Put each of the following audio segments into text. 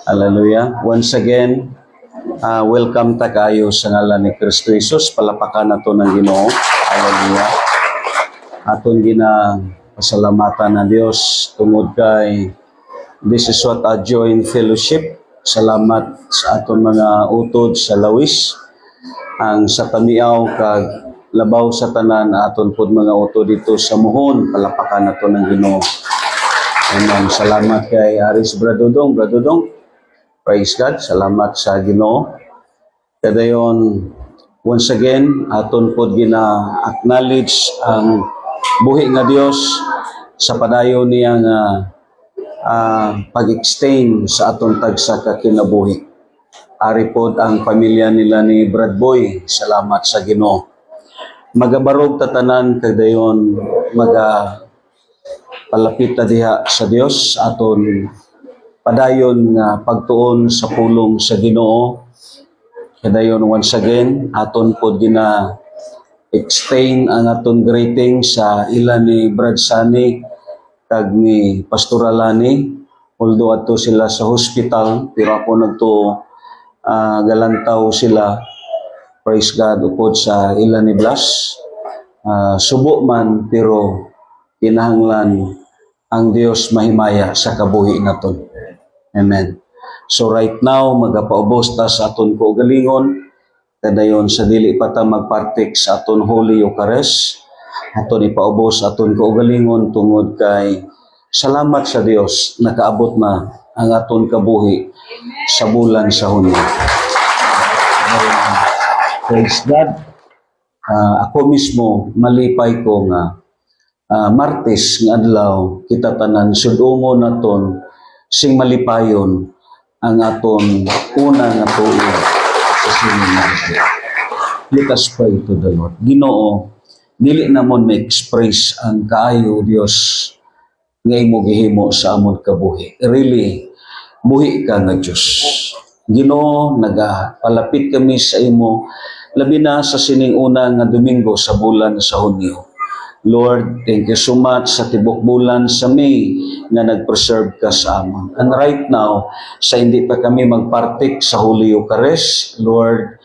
Hallelujah. Once again, welcome ta kayo sa ngalan ni Kristo Jesus. Palapakan nato ng Ginoo. Hallelujah. Aton pasalamatan na Dios tungod kay this is what a joy in fellowship. Salamat sa aton mga utod sa lawis. Ang sa tamiaw kag labaw sa tanan aton pud mga utod dito sa muhon. Palapakan nato ng Ginoo. Amen. Salamat kay Aris Bradodong. Praise God. Salamat sa Ginoo. Kadayon, once again, aton pod gina-acknowledge ang buhi nga Dios sa padayon niya nga pag-extend sa aton tagsa ka kinabuhi. Ari pod ang pamilya nila ni Brad Boy. Salamat sa Ginoo. Magabarog tatanan kadayon palapit ta diha sa Dios aton padayon nga pagtuon sa pulong sa Ginoo. Kadayon once again aton pod extend ang aton greeting sa ila ni Brad Sani kag ni Pastor Alani. Although ato sila sa hospital pero ako galantaw sila. Praise God upod sa ila ni Blas. Subo man pero kinahanglan ang Dios mahimaya sa kabuhi naton. Amen. So right now, magapaubos ta sa aton kaugalingon. Kadayon sa dili pa ta magpartik sa aton Holy Eucharist. Aton ipaubos aton kaugalingon tungod kay salamat sa Dios nakaabot na ang aton kabuhi sa bulan sa Hunyo. Praise God. Ako mismo malipay ko nga Martes nga adlaw kita tanan sudungon naton sing malipayon ang aton una nga tuig sa sinunod. Let us pray to the Lord. Ginoo, dili namon ma-express ang kaayo Dios nga imo gihimo sa amon kabuhi. Really, buhi ka nga Dios. Ginoo, nagapalapit kami sa imo labi na sa sining una nga Domingo sa bulan sa Hunyo. Lord, thank you so much sa tibok bulan sa May nga nag-preserve ka sa amon. And right now, sa hindi pa kami magpartik sa Holy Eucharist, Lord,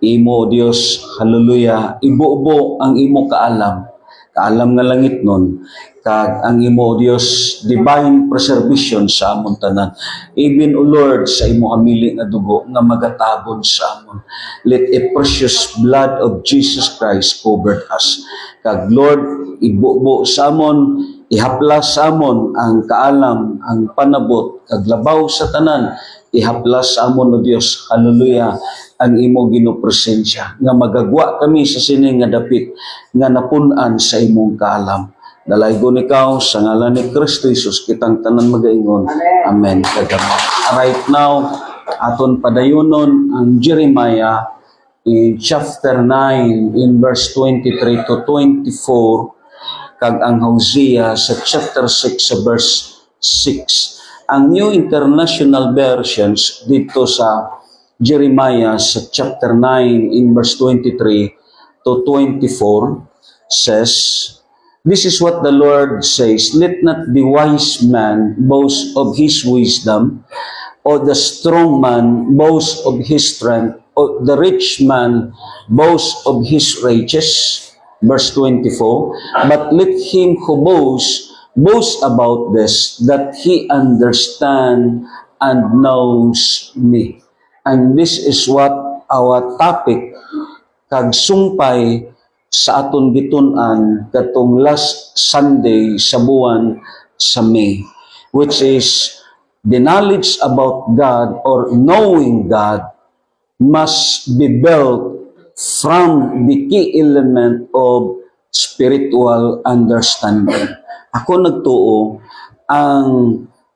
imo Dios, hallelujah, ibubo ang imo kaalam nga langit nun, kag ang imo Dios divine preservation sa amon tanan. Even, O Lord, sa imo hamili nga dugo nga magatabon sa amon. Let a precious blood of Jesus Christ cover us. Kag Lord, ibubo sa amon, ihaplas sa amon ang kaalam, ang panabot, kag labaw sa tanan, ihaplas sa amon, O Dios, hallelujah, ang imo ginopresensya, nga magagwa kami sa sining nga dapit, nga napun-an sa imong kaalam. Dalaygon ikaw sa ngalan ni Kristo Jesus, kitang tanan magaingon. Amen. Right now, aton padayonon ang Jeremiah in chapter 9, in verse 23 to 24, kag ang Hosea sa chapter 6 sa verse 6. Ang New International Versions dito sa Jeremiah sa chapter 9 in verse 23 to 24 says, this is what the Lord says, let not the wise man boast of his wisdom, or the strong man boast of his strength, or the rich man boast of his riches. Verse 24, but let him who boast about this, that he understand and knows me. And this is what our topic, kag sumpay sa aton gitun-an katong last Sunday sa buwan sa May, which is the knowledge about God or knowing God must be built from the key element of spiritual understanding. Ako nagtuo ang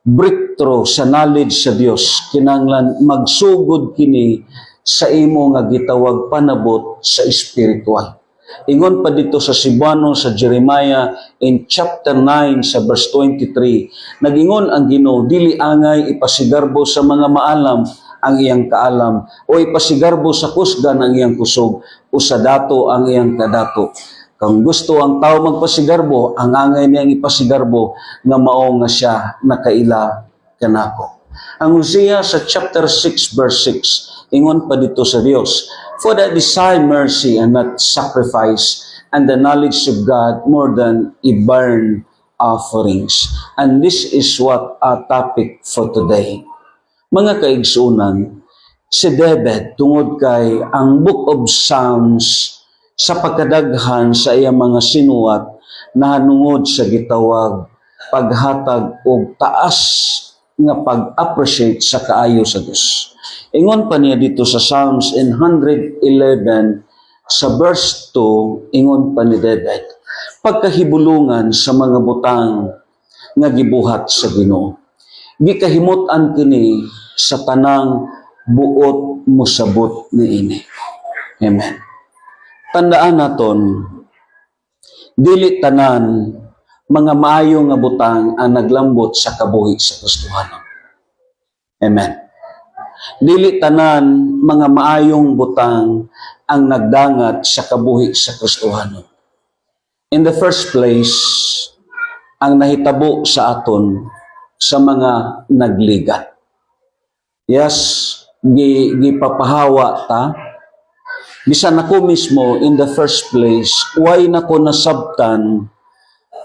breakthrough sa knowledge sa Dios kinahanglan magsugod kini sa imo nga gitawag panabot sa spiritual. Ingon pa dito sa Cebuano sa Jeremiah in chapter 9 sa verse 23, nagingon ang Ginoo, dili angay ipasigarbo sa mga maalam ang iyang kaalam, o ipasigarbo sa kusgan ang iyang kusog, o sa dato ang iyang kadato. Kung gusto ang tao magpasigarbo, ang angay niyang ipasigarbo nga mao nga siya nakaila kanako. Ang Hosea sa chapter 6 verse 6, ingon pa dito sa Dios, "For I desire mercy and not sacrifice, and the knowledge of God more than a burnt offerings." And this is what our topic for today. Mga kaigsunan, si David tungod kay ang Book of Psalms sa pagkadaghan sa iyang mga sinuwat nahanungod sa gitawag paghatag og taas nga pag-appreciate sa kaayo sa Dios. Ingon pa niya dito sa Psalms 111 sa verse 2, ingon pa ni David, "Pagkahibulungan sa mga butang nga gibuhat sa Ginoo, gikahimut-an kini sa tanang buot mosabot niini." Amen. Tandaan naton, dili tanan mga maayo nga butang ang naglambot sa kabuhi sa Kristohanon. Amen. Dili tanan mga maayong butang ang nagdangat sa kabuhi sa Kristohanon. In the first place, ang nahitabo sa aton sa mga nagligat. Yes, gipapahawa ta. Bisan ako mismo, in the first place, why nako nasabtan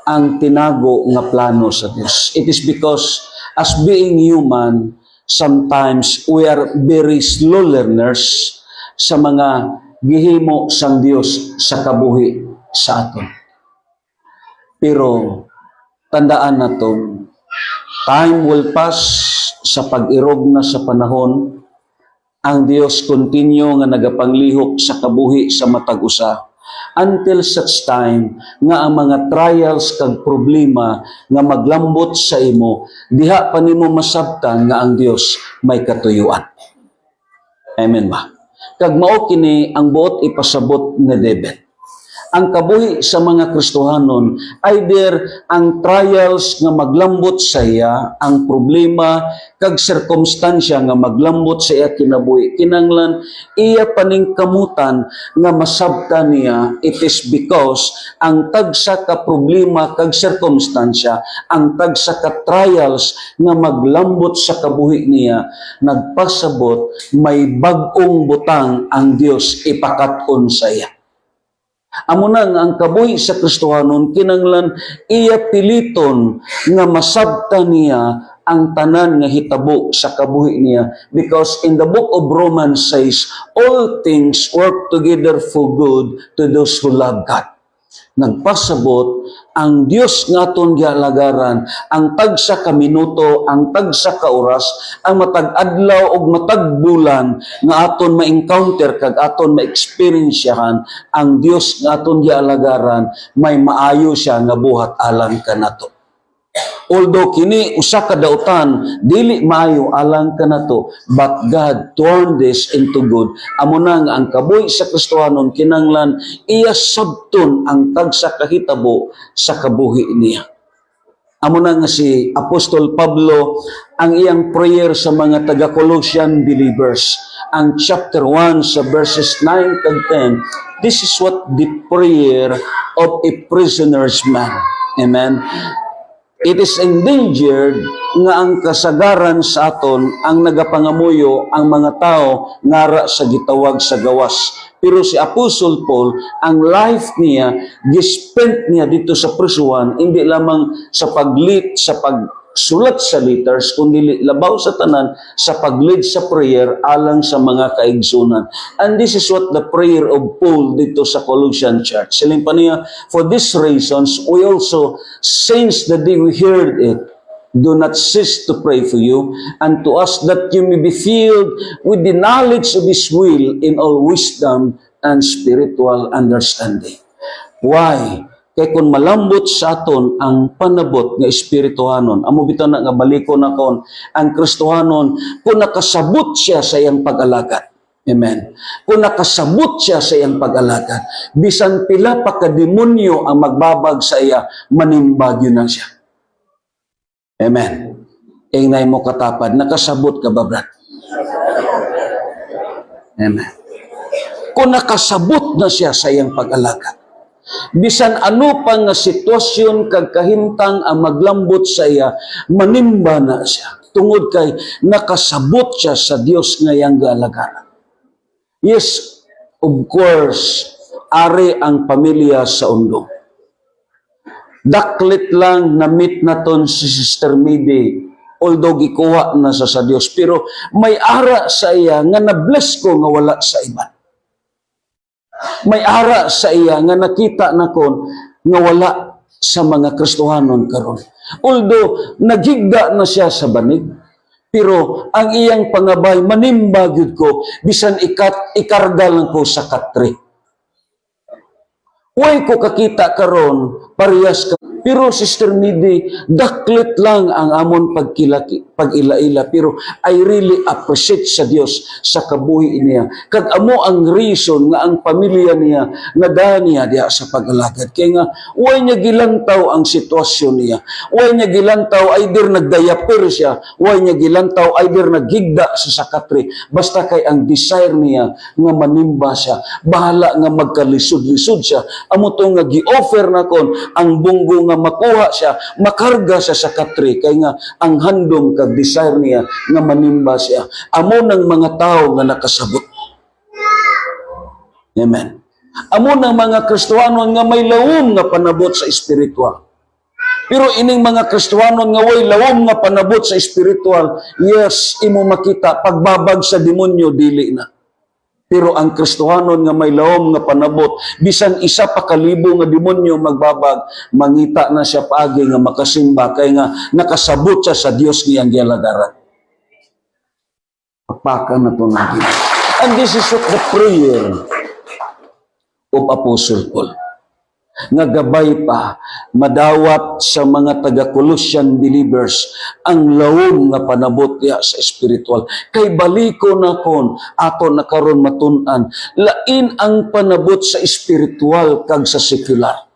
ang tinago nga plano sa Diyos. It is because as being human, sometimes we are very slow learners sa mga gihimo sang Diyos sa kabuhi sa aton. Pero tandaan naton, time will pass, sa pag-irog na sa panahon, ang Diyos continue nga nagapanglihok sa kabuhi sa matag usa. Until such time nga ang mga trials kag problema nga maglambot sa imo, diha pa nimo masabtan nga ang Dios may katuyuan. Amen ba? Kag mao kini ang buot ipasabot ni David. Ang kabuhi sa mga Kristohanon, either ang trials nga maglambot sa iya, ang problema kag sirkumstansya nga maglambot sa iya kinabuhi, kinanglan iya paning kamutan nga masabtan niya, it is because ang tagsa ka problema kag sirkumstansya, ang tagsa ka trials nga maglambot sa kabuhi niya, nagpasabot may bag-ong butang ang Dios ipakat-on sa iya. Amo na nga ang kabuhi sa Kristohanon, kinanglan iya piliton nga masabtan niya ang tanan nga hitabo sa kabuhi niya, because in the book of Romans says, all things work together for good to those who love God. Nagpasabot ang Dios nga aton gialagaran, ang tagsa ka minuto, ang tagsa ka oras, ang matag adlaw ug matag bulan nga aton ma-encounter kag aton ma-experiensyahan, ang Dios nga aton gialagaran may maayo siya nga buhat alang kanato. Although kini usa ka dautan dili maayo alang kanato, but God turned this into good. Amo na nga ang kabuhi sa Kristohanon, kinanglan iya sabton ang tagsa kahitabo sa kabuhi niya. Amo na nga si Apostol Pablo, ang iyang prayer sa mga taga-Colossian believers, ang chapter 1 sa verses 9 and 10, this is what the prayer of a prisoner's man. Amen. It is endangered nga ang kasagaran sa aton ang nagapangamuyo ang mga tao ngara sa gitawag sa gawas. Pero si Apostle Paul, ang life niya, gispent niya dito sa prisuhan, hindi lamang sa paglit, sa pagsulat sa letters, kundi labaw sa tanan, sa paglead sa prayer alang sa mga kaigsunan. And this is what the prayer of Paul dito sa Colossian Church. Siling pa niya, for these reasons, we also, since the day we heard it, do not cease to pray for you, and to us that you may be filled with the knowledge of His will in all wisdom and spiritual understanding. Why? Kaya kung malambot sa aton ang panabot nga espirituhanon, amo bitaw na nga balikon nakon, ang Kristohanon, kung nakasabot siya sa iyang pag-alagad. Amen. Kung nakasabot siya sa iyang pag-alagad, bisan pila pa ka demonyo ang magbabag sa iya, manimbagyo na siya. Amen. Ingay mo katapad, nakasabot ka ba, brad? Amen. Kung nakasabot na siya sa iyang pag-alagad, bisan ano pa nga sitwasyon kag kahimtang ang maglambot sa iya, manimba na siya. tungod kay nakasabot siya sa Dios nga iyang gialagaran. Yes, of course, ari ang pamilya sa undong. Daklit lang na meet naton si Sister Midi, although gikuha na sa Dios, pero may ara sa iya nga na-bless ko nga wala sa iban. May ara sa iya nga nakita na kon nga wala sa mga Kristohanon karon. Although naghigda na siya sa banig, pero ang iyang pangabay manimba gyud ko bisan ikarga lang ko sa katre. Way ko kakita karon parehas ka. Pero Sister Midi, daklit lang ang amon pag-ila-ila. Pero I really appreciate sa Dios sa kabuhi niya. Kag amo ang reason nga ang pamilya niya nadahan niya diya sa pag-alagad. Kaya nga, way niya gilantaw ang sitwasyon niya. Way niya gilantaw, either nagdayaper siya. Way niya gilantaw, either naghigda sa sakatri. Basta kay ang desire niya nga manimba siya. Bahala nga magkalisod-lisod siya. Amo to nga gi-offer na kon ang bunggo nga makuha siya, makarga siya sa katri, kay nga ang handom kag desire niya nga manimba siya. Amo ng mga tao nga nakasabot. Amen. Amo ng mga Kristohanon nga may lawom nga panabot sa espiritual. Pero ining mga Kristohanon nga way lawom nga panabot sa espiritual, yes, imo makita pagbabag sa demonyo dili na. Pero ang Kristohanon nga may lawom nga panabot, bisan isa pa kalibo nga demonyo magbabag, mangita na siya paagi nga makasimba, kay nga nakasabot siya sa Dios niyang gialagaran. Papakan na ito natin. And this is what the prayer of Apostle Paul. Nga gabay pa, madawat sa mga taga-Colossian believers ang lawom nga panabot niya sa spiritual. Kay baliko na kon, ato na karon matun-an, lain ang panabot sa spiritual kag sa secular.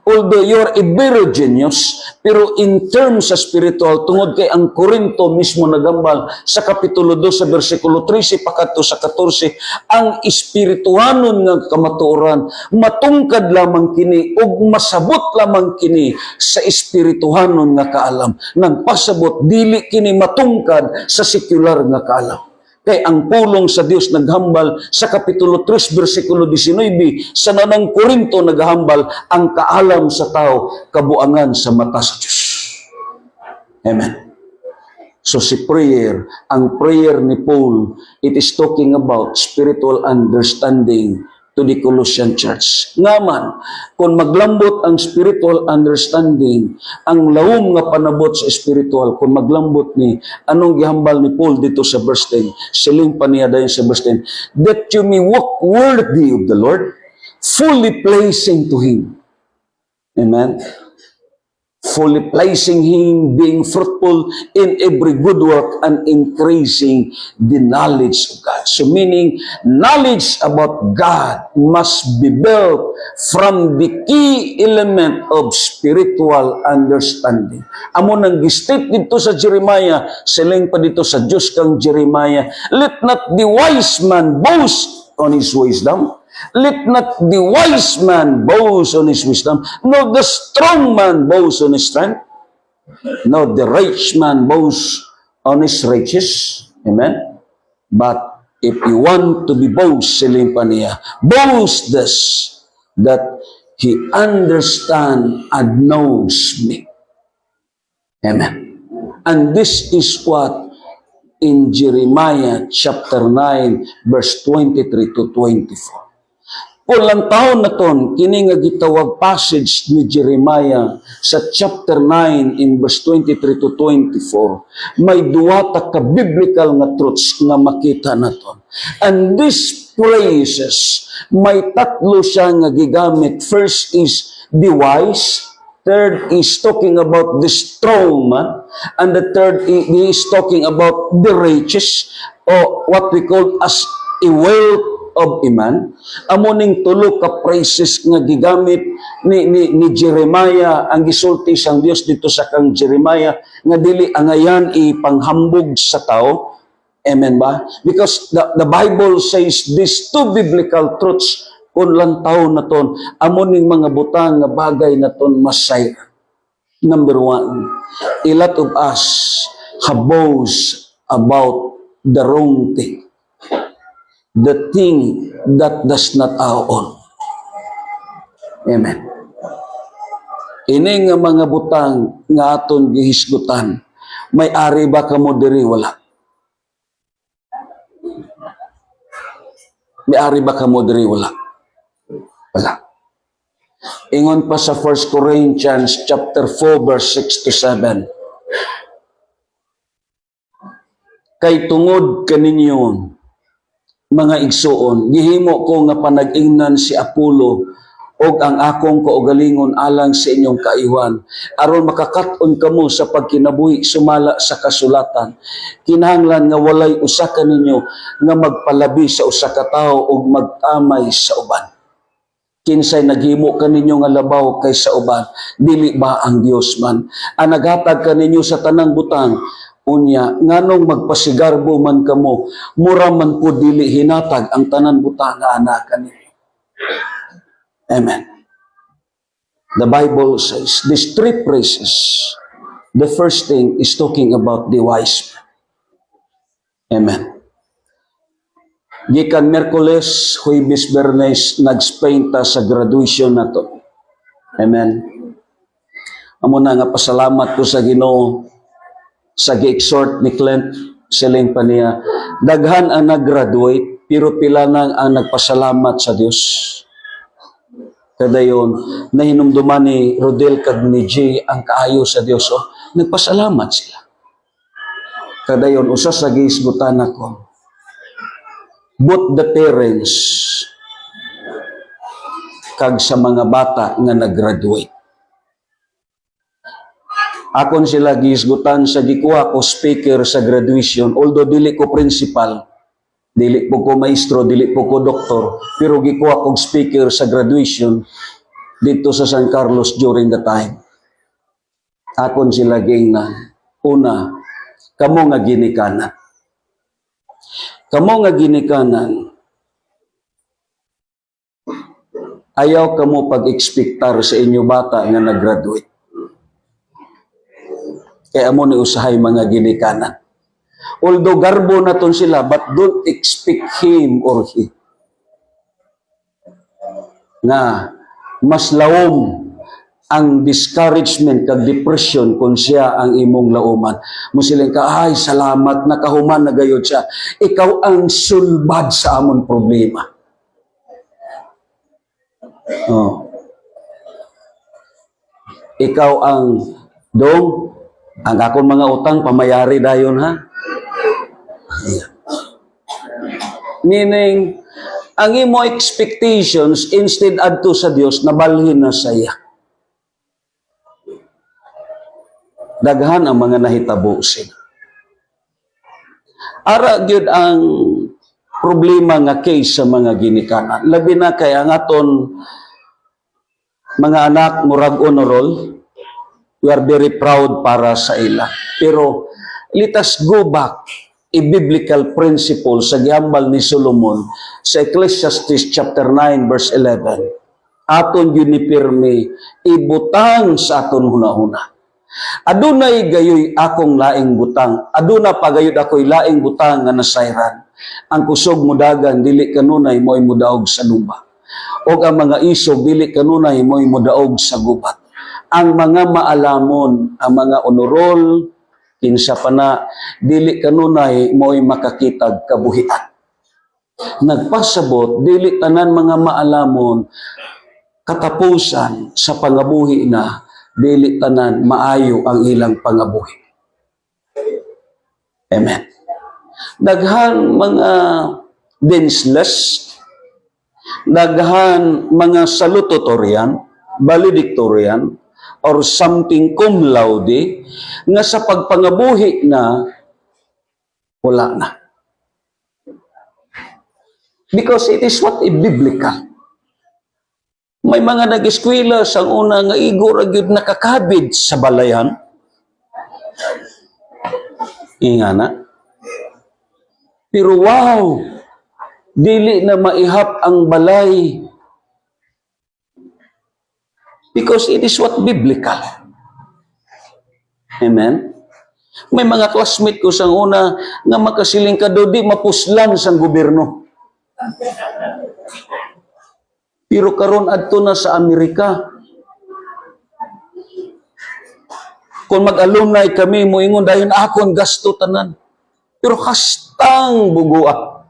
Although you're a very genius, pero in terms sa spiritual, tungod kay ang Korinto mismo nagambal sa Kapitulo 2 sa versikulo 13 pakato sa 14, ang espirituhanon nga kamatuoran, matungkad lamang kini ug masabot lamang kini sa espirituhanon nga kaalam. Nagpasabot, dili kini matungkad sa secular nga kaalam. Kay ang pulong sa Dios naghambal sa Kapitulo 3, versikulo 19, sa nanang Korinto naghambal ang kaalam sa tao, kabuangan sa mata sa Diyos. Amen. So si prayer, ang prayer ni Paul, it is talking about spiritual understanding to the Colossian church. Ngaman, kung maglambot ang spiritual understanding, ang lawom nga panabot sa spiritual, kung maglambot ni, anong gihambal ni Paul dito sa verse 10, siling pa niya dayon sa verse 10, that you may walk worthy of the Lord, fully pleasing to Him. Amen? Fully pleasing Him, being fruitful in every good work and increasing the knowledge of God. So meaning, knowledge about God must be built from the key element of spiritual understanding. Amo nang gistate dito sa Jeremiah, siling pa dito sa Diyos kang Jeremiah, let not the wise man boast on his wisdom, let not the wise man boast on his wisdom, nor the strong man boast on his strength, nor the rich man boast on his riches. Amen? But if you want to be boast, siling pa niya, boast this, that he understand and knows me. Amen. And this is what in Jeremiah chapter 9, verse 23 to 24. Pulang taon na ton, kini nga gitawag passage ni Jeremiah sa chapter 9 in verse 23 to 24, may duwata ka biblical nga truths nga makita na ton. And these phrases, may tatlo siya nga gigamit. First is the wise, third is talking about the strong man, and the third is talking about the riches, or what we call as a wealth of iman. Amo ning tulo ka phrases nga gigamit ni Jeremiah, ang gisulti sang Dios dito sa kang Jeremiah, nga dili angayan ipanghambog sa tao. Amen ba? Because the Bible says these two biblical truths, kung lang tao na ton, amo ning mga butang nga bagay na ton masay. Number one, a lot of us have boast about the wrong thing, the thing that does not our own. Amen. Ini nga mga butang nga aton gihisgutan, may ari ba kamo diri? Wala. May ari ba kamo diri? Wala. Wala. Ingon pa sa 1 Corinthians chapter 4 verse 6 to 7. Kay tungod kaninyo mga igsuon, gihimo ko nga panag-ingnan si Apollo og ang akong kaugalingon alang sa inyong kaiwan, aron makakaton kamo sa pagkinabuhi sumala sa kasulatan. Kinahanglan nga walay usa ka ninyo nga magpalabi sa usa ka tawo ug magtamay sa uban. Kinsay naghimo kaninyo nga labaw kaysa uban, dili ba ang Dios man? Ang naghatag kaninyo sa tanang butang, unya nganong magpasigarbo man kamo, mura man po dili hinatag ang tanan butang nga anak kaninyo. Amen. The Bible says these three phrases. The first thing is talking about the wise man. Amen. Gikan Miyerkules, Huwebes, Biyernes, nag-Spain ta sa graduation na to. Amen. Amo na nga pasalamat ko sa Ginoo sa gi-exhort ni Clint, siling pa niya, daghan ang nag-graduate, pero pila nang ang nagpasalamat sa Dios. Kada yun, nahinumduman ni Rodel kag ni Jay ang kaayo sa Dios. Oh, nagpasalamat sila. Kada yun, usa sa giisgutan ako. Both the parents kag sa mga bata nga nag-graduate. Akon sila giisgutan sa gikuha ko speaker sa graduation, although dili ko principal, dili po ko maestro, dili po ko doktor, pero gikuha kong speaker sa graduation dito sa San Carlos during the time. Akon sila gingnan. Una, kamo nga ginikanan. Kamo nga ginikanan, ayaw kamo pag-ekspektar sa inyo bata nga nag-graduate. Kaya mo ni usahay mga ginikanan. Although garbo na ton sila, but don't expect him or he nga mas lawom ang discouragement kag depression kung siya ang imong lauman. Musiling ka, ay salamat, nakahuman na gayod siya. Ikaw ang sulbad sa amon problema. Oh. Ikaw ang dong, ang akong mga utang, pamayari dayon ha. Meaning, ang imo expectations, instead adto sa Dios, nabalhin na saya. Daghan ang mga nahitabo sila. Ara gyud ang problema nga case sa mga ginikanan. Labi na kay ang aton mga anak murag honorol, we are very proud para sa ila. Pero let us go back a biblical principle sa gihambal ni Solomon sa Ecclesiastes chapter 9 verse 11. Aton gyud ni pirmi ibutang sa aton hunahuna. Adunay gayoy akong laing butang. Aduna pagayod ako'y laing butang nga nasayran. Ang kusog mudagan dili kanunay mo'y mudaog sa lupa. O ang mga isog dili kanunay mo'y mudaog sa gubat. Ang mga maalamon, ang mga honorol, kinsa pa na, dili kanunay mo'y makakitag kabuhian. Nagpasabot, dili tanan mga maalamon, katapusan sa pangabuhi na, dili tanan maayo ang ilang pangabuhi. Amen. Daghan mga denseless, daghan mga salutatorian, valedictorian, or something cum laude, nga sa pagpangabuhi na, wala na. Because it is what biblical. May mga nag-eskwela sa una nga igor agyud nakakabid sa balayan. Ingana. Pero wow, dili na maihap ang balay. Because it is what biblical. Amen? May mga classmate ko sang una nga makasiling ka daw di mapuslan sang gobyerno. Pero karon adto na sa Amerika. Kung mag-alumni kami, moingon dahil akon gasto tanan. Pero hastang bugua.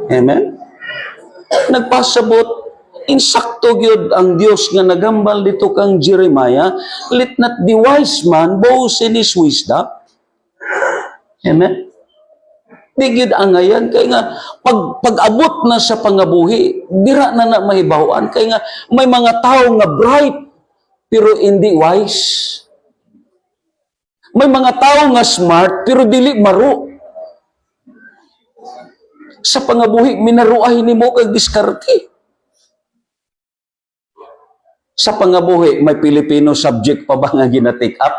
Amen? Nagpasabot, insakto gyud ang Dios nga nagambal dito kang Jeremiah, let not the wise man boast in his wisdom. Amen? Di gyud angayan kay nga pag-abot na sa pangabuhi, dira na mahibaw-an kay nga may mga tao nga bright pero hindi wise. May mga tao nga smart pero dili maro. Sa pangabuhi minaruay nimo kag diskarte. Sa pangabuhi may Filipino subject pa ba nga gina-take up?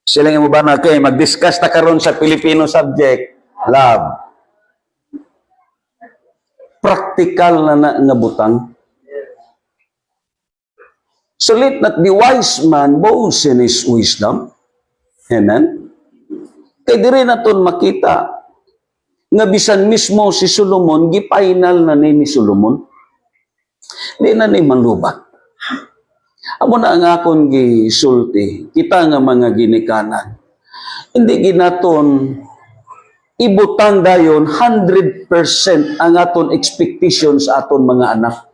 Sila nga mo ba na kay mag-discuss ta karon sa Filipino subject, love. Practical na nga butang. So let not the wise man boast in his wisdom. Amen? Kay diri naton makita nga bisan mismo si Solomon, gi-final na ni Solomon. Di na ni manlubat. Amo na ang akon gisulti, kita nga mga ginikanan. Hindi ginaton ibutang dayon 100% ang aton expectations sa aton mga anak.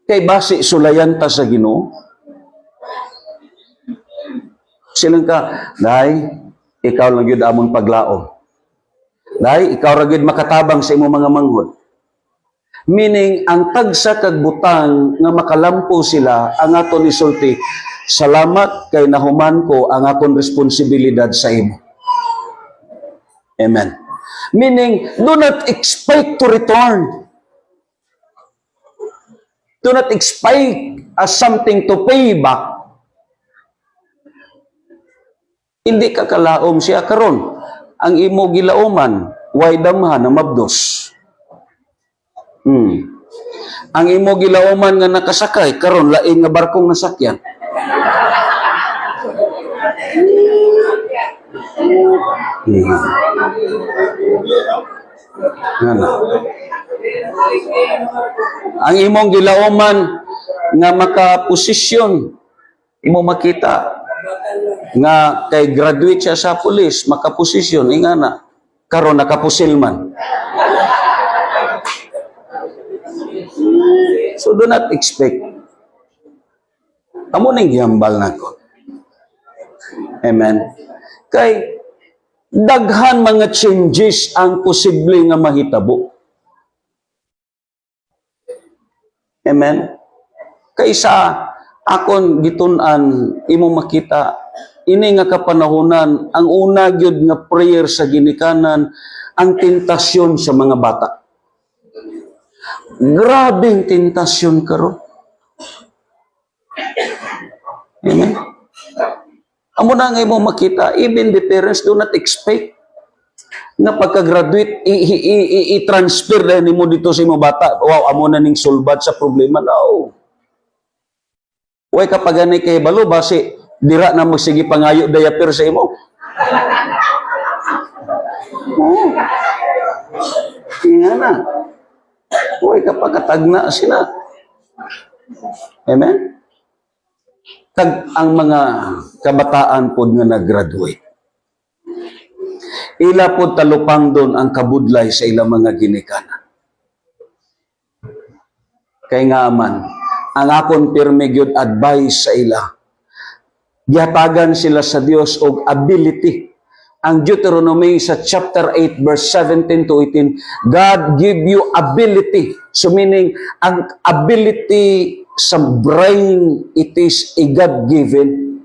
Kay base sulayan ta sa Ginoo. Silang ka, day, ikaw lang yun amon paglaom. Day, ikaw ra gyud makatabang sa imong mga manghod. Meaning, ang tagsa kag butang nga makalampo sila, ang aton isulti, salamat kay nahuman ko ang akong responsibilidad sa imo. Amen. Meaning, do not expect to return. Do not expect as something to pay back. Hindi ka kalaom siya karon. Ang imo gilauman, way damhan na mabdos. Ang imo gilauman nga nakasakay, karon lain nga barkong nasakyan. Ngana. Ang imong gilauman nga makaposisyon, imo makita nga kay graduate siya sa pulis, makaposisyon, ingana, karon nakapusil man. So do not expect. Amo ning gihambal nako. Amen. Kay daghan mga changes ang posible nga mahitabo. Amen. Kaysa akon gitun-an imo makita ini nga kapanahonan ang una gyud nga prayer sa ginikanan ang tentasyon sa mga bata. Grabing tentasyon karon. Amen. Amo na nga imo makita, even the parents do not expect nga pagka-graduate i-transfer na nimo dito sa imo bata. Wow, amo na ning sulbad sa problema. No. Way kapag ganay kay balo base dira na magsige pangayo diaper sa imo. Oh. Tingnan na. Uy, kapag katagna sila. Amen? Kag ang mga kabataan po nga nag-graduate. Ila po talupang doon ang kabudlay sa ilang mga ginikanan. Kay nga man, ang akon pirmi gyud advice sa ila. Gihatagan sila sa Dios og ability. Ang Deuteronomy sa chapter 8 verse 17 to 18, God give you ability. So meaning, ang ability sa brain, it is a God-given.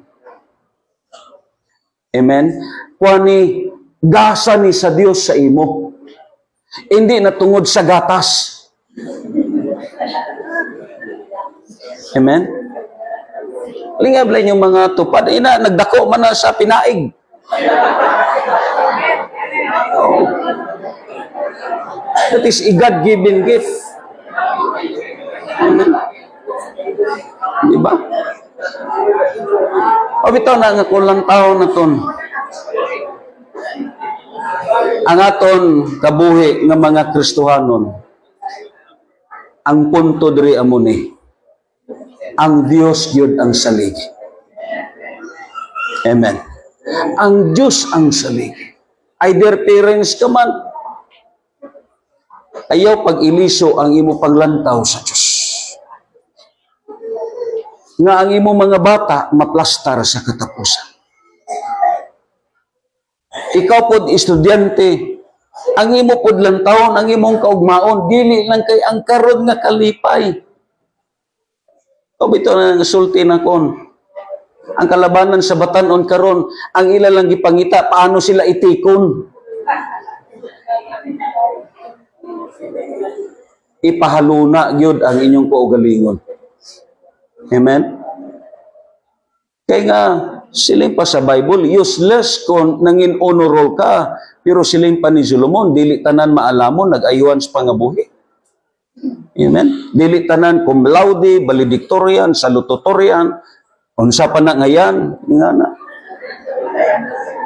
Amen? Kwani, gasa ni sa Dios sa imo. Hindi na tungod sa gatas. Amen? Lingab lang yung mga tupad. Ina, nagdako man na sa pinaig. That is a God-given gift. Amen. Di ba? O bitaw na nga kulang tao na ton. Ang aton kabuhi ng mga Kristohanon, ang punto diri amo ni, ang Dios gyud ang saligi. Amen. Ang Diyos ang saligi. Either parents ka man, ayaw pag-iliso ang imo paglantaw sa Diyos. Nga ang imo mga bata maplastar sa katapusan. Ikaw pod estudyante, ang imo pod lantawon, ang imong kaugmaon, dili lang kay ang karon nga kalipay. O bito na nasulti na kon. Ang kalabanan sa batanon karon, ang ila lang gipangita paano sila itikon. Ipahaluna gyud ang inyong kaugalingon. Amen? Kaya nga, siling pa sa Bible, useless kung nangin honorol ka, pero siling pa ni Solomon, dili tanan maalamon, nag-ayuan sa pangabuhi. Amen? Dili tanan cum laude, valedictorian, salutatorian, unsa pa na ngayan, nga na.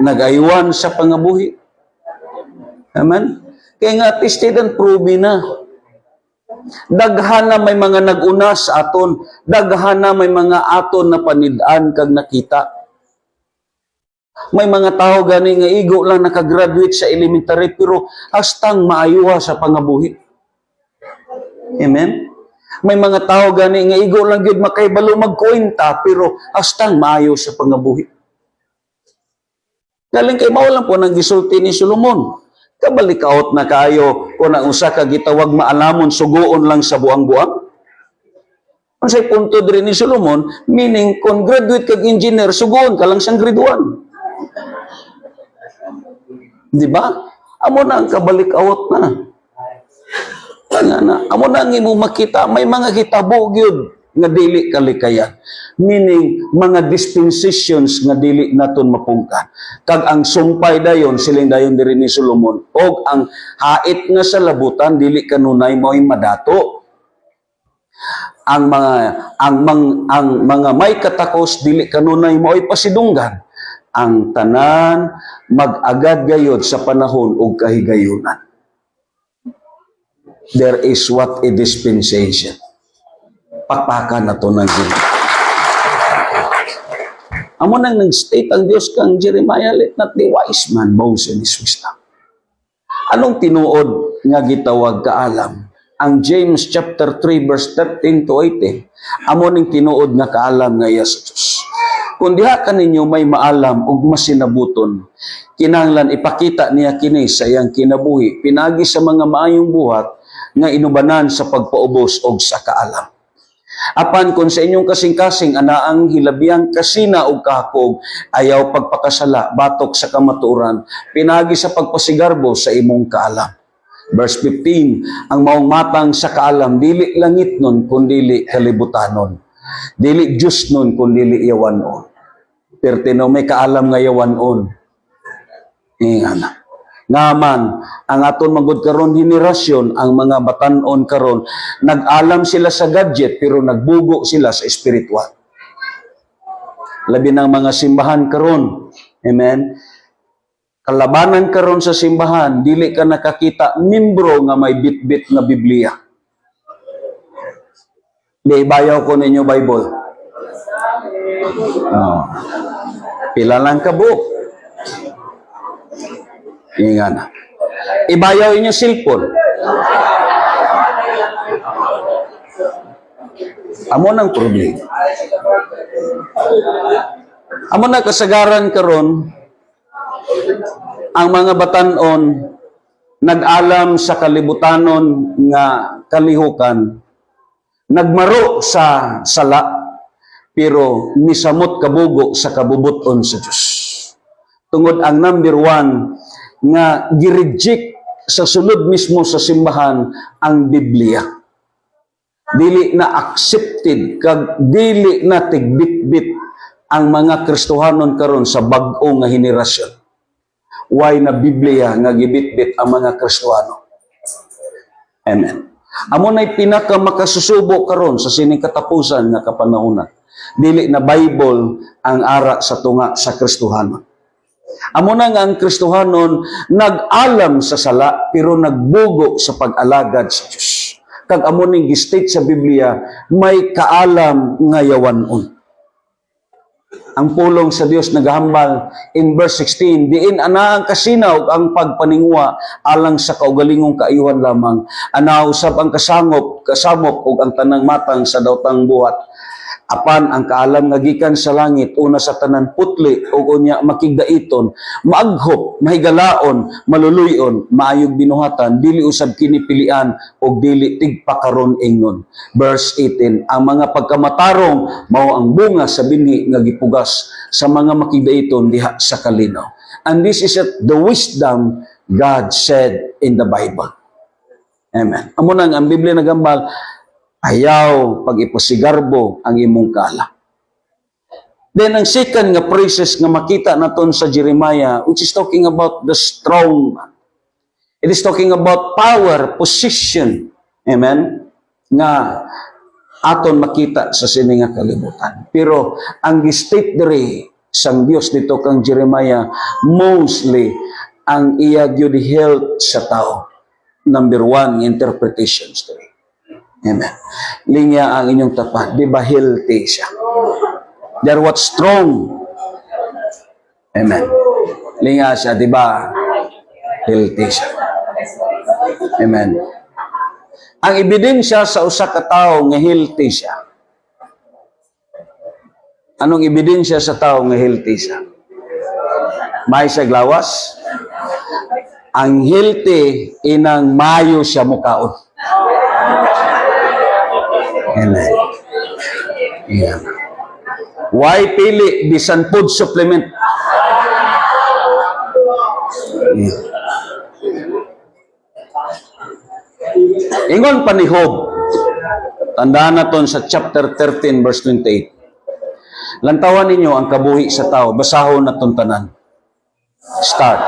Nag-ayuan sa pangabuhi. Amen? Kaya nga, tested and proven na. Daghan na may mga nag-una sa aton, daghan na may mga aton na panidaan kag nakita. May mga tao gani nga igo lang nakagraduate sa elementary pero hastang maayuha sa pangabuhi. Amen? May mga tao gani nga igo lang gyud makaibalo magkwenta pero hastang maayo sa pangabuhi. Galing kay mao lang po nang gisulti ni Solomon. Kabalikaot na kayo kung ang usa ka gitawag maalamon sugoon lang sa buang-buang. Unsay punto diri ni Solomon, meaning kung graduate kag engineer sugoon ka lang sang grade 1. Di ba? Amo na ang kabalikaot na. Amo na ang imo makita may mga hitabo gyud nga dili kalikayan. Meaning, mga dispensations nga dili naton mapungkan. Kag ang sumpay dayon, siling dayon diri ni Solomon, og ang hait nga sa labutan, dili kanunay mo'y madato. Ang mga may katakos, dili kanunay mo'y pasidunggan. Ang tanan, mag-agad gayod sa panahon og kahigayunan. There is what a dispensation. Pakpakan na to ng Diyos. Amo nang nag-state ang Diyos kang Jeremiah, let not the wise man boast in his wisdom. Anong tinuod nga gitawag kaalam? Ang James chapter 3 verse 13 to 18, amo ning tinuod nga kaalam nga iya sa Diyos. Kung diha kaninyo may maalam ug masinabuton, kinahanglan ipakita niya kini sa iyang kinabuhi, pinagi sa mga maayong buhat nga inubanan sa pagpaubos og sa kaalam. Apan kung sa inyong kasing-kasing anaang hilabiyang kasina o kahakog, ayaw pagpakasala, batok sa kamaturan, pinagi sa pagpasigarbo sa imong kaalam. Verse 15, ang maong matang sa kaalam, dili langit nun, kundili kalibutanon. Dili Diyos nun, kundili yawanon. Pertino, may kaalam nga yawanon. Ingana. Ngaman, ang aton magud karon henerasyon, ang mga batan-on karon, nag-alam sila sa gadget pero nagbugo sila sa espiritual. Labi ng mga simbahan karon. Amen. Kalabanan karon sa simbahan, dili ka nakakita membro nga may bit-bit nga Biblia. Di bayaw ko ninyo Bible. Oh. Pila lang ka book. Inga na. Ibayaw inyo cellphone. Amo nang problema. Amo na kasagaran karon ang mga batan-on nag-alam sa kalibutanon nga kalihukan, nagmaro sa sala, pero misamot kabugo sa kabubuton sa Diyos. Tungod ang number 1 nga gireject sa sulod mismo sa simbahan ang Biblia. Dili na accepted kag dili na tigbit-bit ang mga Kristohanon karon sa bag-o nga henerasyon. Why na Biblia nga gibit-bit ang mga Kristohano? Amen. Amo na'y pinaka makasusubo karon sa sining katapusan nga kapanahonan. Dili na Bible ang ara sa tunga sa Kristohanon. Amo na nga ang Kristohanon nag-alam sa sala pero nagbugo sa pag-alagad sa Dios. Kag amo ning gistate sa Biblia may kaalam nga yawanon. Ang pulong sa Dios nagahambal in verse 16, diin ana ang kasinaw ang pagpaningwa alang sa kaugalingong kaayuhan lamang. Ana usab ang kasamop ug ang tanang matang sa dawtang buhat. Apan ang kaalam nga gikan sa langit una sa tanan putli ug unya makigdaiton, maaghop, mahigalaon, maluluyon, maayog binuhatan, dili usab kini pilian ug dili tigpakaron ingnon. Verse 18, ang mga pagkamatarong mao ang bunga sa binhi nga gipugas sa mga makigdaiton diha sa kalinaw. And this is the wisdom God said in the Bible. Amen. Amo nang ang Biblia nagambal, ayaw pag ipasigarbo ang imong kala. Then ang second nga phrases nga makita naton sa Jeremiah, which is talking about the strong man. It is talking about power, position. Amen? Nga aton makita sa sini nga kalibutan. Pero ang gistate diri sang Dios dito kang Jeremiah, mostly ang iya gyud health sa tao. Number one, interpretations diri. Amen. Linya ang inyong tapat. Di ba healthy siya? They're what? Strong. Amen. Linya siya. Di ba healthy siya? Amen. Ang ebidensya sa usa ka tawo nga healthy siya. Anong ebidensya sa tawo nga healthy siya? May siya glawas? Ang healthy, inang mayo siya mukaon. Amen. Yeah. Why pili bisan food supplement? Yeah. Ingon pa ni Job. Tandaan naton sa chapter 13 verse 28. Lantawan ninyo ang kabuhi sa tao, basahon naton tanan. Start.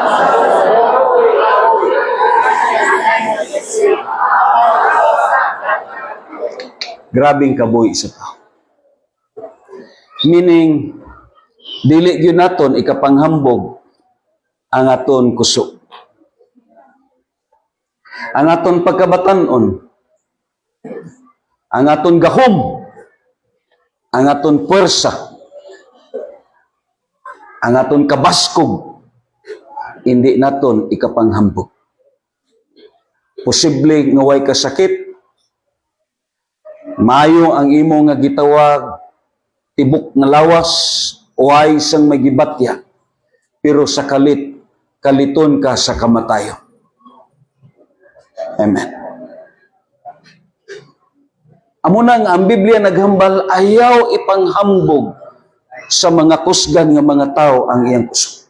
Grabing kabuhi sa tao. Meaning, dili gyud naton ikapanghambog ang aton kusog. Ang aton pagkabatan-on, ang aton gahom, ang aton puwersa, ang aton kabaskog, hindi naton ikapanghambog. Posible nga way kasakit, mayo ang imo nga gitawag tibok nga lawas o ay sang may gibatya, pero sa kaliton ka sa kamatayo. Amen. Amo na nga ang Biblia naghambal, ayaw ipanghambog sa mga kusgan nga mga tao ang iyang kusog.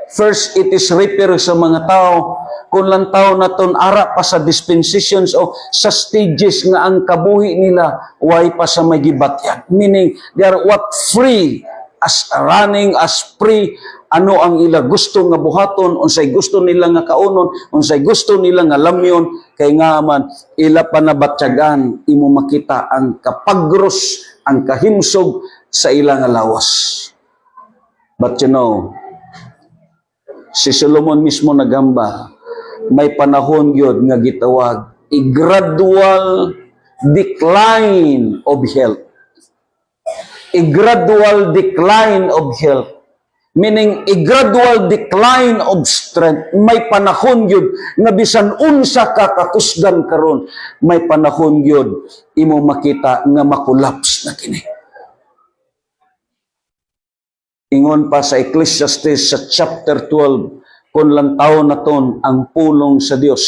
First, it is repair sa mga tao kung lang tao naton ara pa sa dispensations o sa stages nga ang kabuhi nila way pa sa may gibatyan. Meaning, they are what free as running, as free, ano ang ila gusto nga buhaton, unsay gusto nila nga kaunon, unsay gusto nila nga lamyon, kay nga man, ila pa nabatyagan, imo makita ang kapagros, ang kahimsog sa ila nga lawas. But you know, si Solomon mismo nagamba, may panahon yun nga gitawag, a gradual decline of health. A gradual decline of health. Meaning, a gradual decline of strength. May panahon yun nga bisan unsa ka kakusgan karon, may panahon yun imo makita nga makulaps na kini. Ingon pa sa Ecclesiastes sa chapter 12, kung lang tao naton ang pulong sa Dios.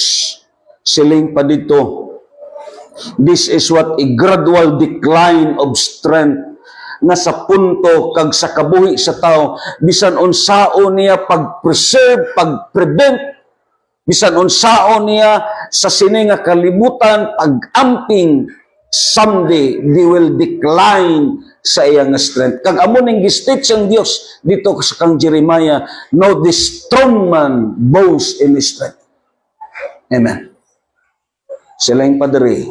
Siling pa dito, this is what a gradual decline of strength nga sa punto kag sa kabuhi sa tao, bisan unsao niya pag-preserve, pag-prevent, bisan unsao niya sa sini nga kalibutan, pag-amping, someday they will decline sa iyang strength. Kag amo ning gistate sang Dios dito sa kang Jeremiah, no, the strong man boasts in his strength. Amen. Sila yung padre.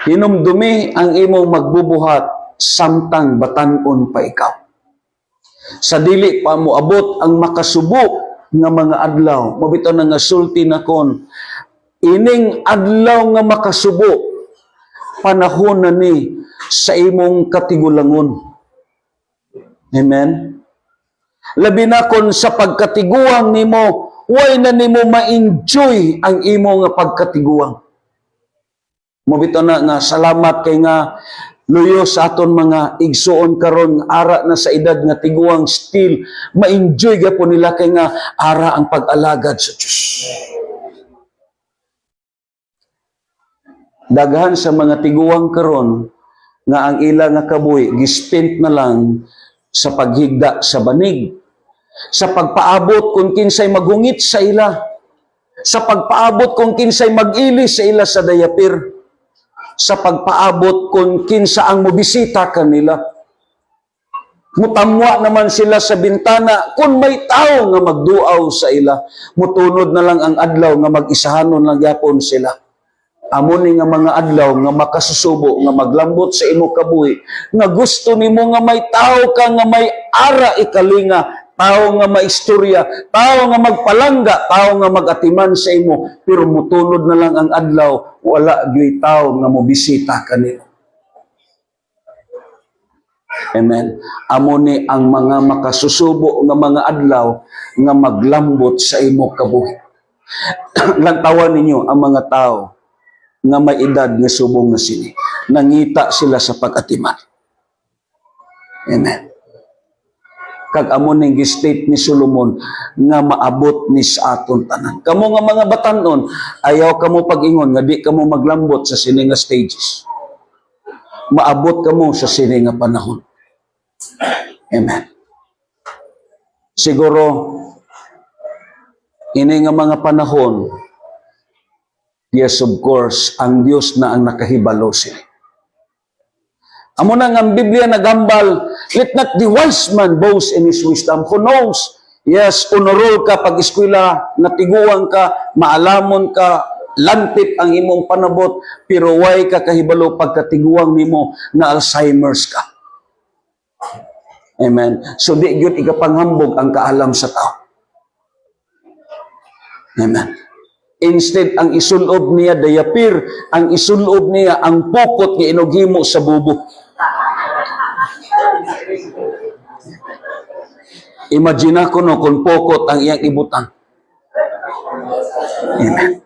Hinumdumi ang imong magbubuhat samtang batanon pa ikaw. Sa dili pa mo abot ang makasubo nga mga adlaw. Mabito na nga sulti na kon, ining adlaw nga makasubo, panahon na ni sa imong katigulangon. Amen? Labi na kon sa pagkatiguang nimo, way na nimo ma-enjoy ang imo nga pagkatiguang. Mabito na nga, salamat kay nga luyo sa aton mga igsuon karon ara na sa edad nga tiguang still ma-enjoy gyapon nila kay nga ara ang pag-alagad sa Dios. Daghan sa mga tiguang karon nga ang ila nga kabuhi gispent na lang sa paghigda sa banig, sa pagpaabot kung kinsay magungit sa ila, sa pagpaabot kung kinsay mag-ili sa ila sa dayapir, sa pagpaabot kung kinsa ang mobisita kanila. Mutamwa naman sila sa bintana kung may tao nga magduaw sa ila. Mutunod na lang ang adlaw nga mag-isahanon lang yapon sila. Amo ni nga mga adlaw nga makasusubo nga maglambot sa imo kabuhi nga gusto nimo nga may tao ka nga may ara ikalinga, tao nga maistorya, tao nga magpalangga, tao nga magatiman sa imo, pero mutunod na lang ang adlaw, wala gyud tao nga mobisita kanimo. Amen. Amo ni ang mga makasusubo nga mga adlaw nga maglambot sa imo kabuhi. Lantawan ninyo ang mga tao nga may edad nga subong na sini. Nangita sila sa pag-atiman. Amen. Kag amo ning state ni Solomon nga maabot ni sa aton tanan. Kamo nga mga batanon, ayaw kamo pag-ingon nga di kamo maglambot sa sini nga stages. Maabot kamo sa sini nga panahon. Amen. Siguro ini nga mga panahon, yes, of course, ang Dios na ang nakahibalo sila. Amo na nga ang Biblia nagambal, let not the wise man boast in his wisdom. Who knows? Yes, honorol ka pag eskwela, natiguan ka, maalamon ka, lantip ang imong panabot, pero way ka kahibalo pagkatiguang nimo na Alzheimer's ka. Amen. So di gyud ikapanghambog ang kaalam sa tao. Amen. Instead, ang isulob niya dayapir, ang isulob niya ang pukot nga inughimo sa bubo. Imagine ko no kung pukot ang iyang ibutang. Amen.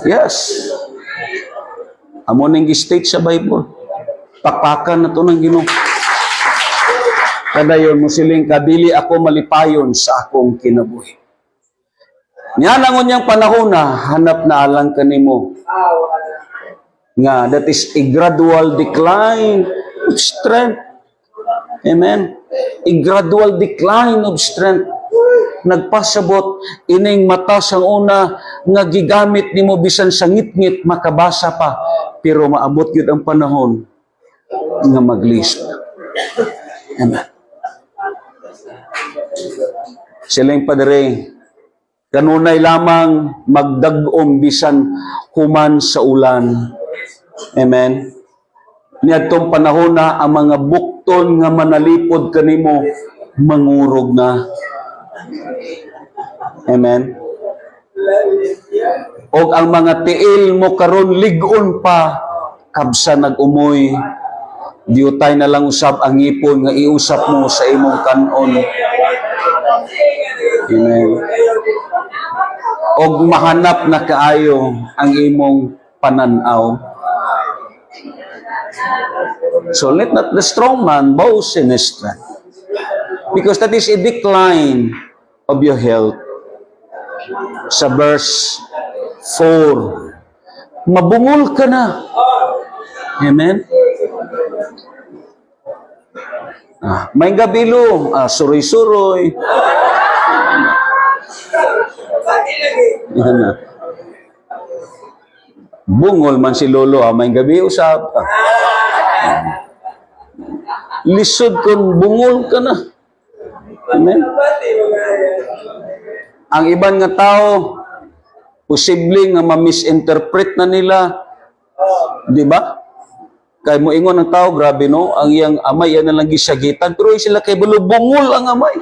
Yes. Amo ning state sa Bible. Pakpakan na to ng Ginoo. Kadayon mo siling kadili ako malipayon sa akong kinabuhi. Niya nangon niyang panahon na hanap na alang kanimo. Nga that is a gradual decline of strength. Amen. A gradual decline of strength. Nagpasabot ining mata sang una nga gigamit nimo bisan sa ngit-ngit makabasa pa, pero maabot gyud ang panahon nga maglisod. Amen. Silang padre, kanunay lamang magdag-om bisan human sa ulan. Amen. Niadtong panahon na ang mga bukton nga manalipod kanimo mangurog na. Amen. Og ang mga tiil mo karon lig-on pa kabsa nag-umoy. Diutay na lang usab ang ipon nga iusap mo sa imong kanon. Amen. Og mahanap na kaayo ang imong pananaw. So let not the strong man boast in his strength, because that is a decline of your health. Sa verse 4, mabungol ka na. Amen. May gabilo, suroy-suroy. Yan na. Bungol man si Lolo, may gabi usap. Lisod kung bungol ka na. Amen? Ang iban nga tao, posible nga ma-misinterpret na nila. Di ba? Kay mo ingon ng tao, grabe no, ang iyang amay yan na lang gisagitan, pero sila kay bungol ang amay.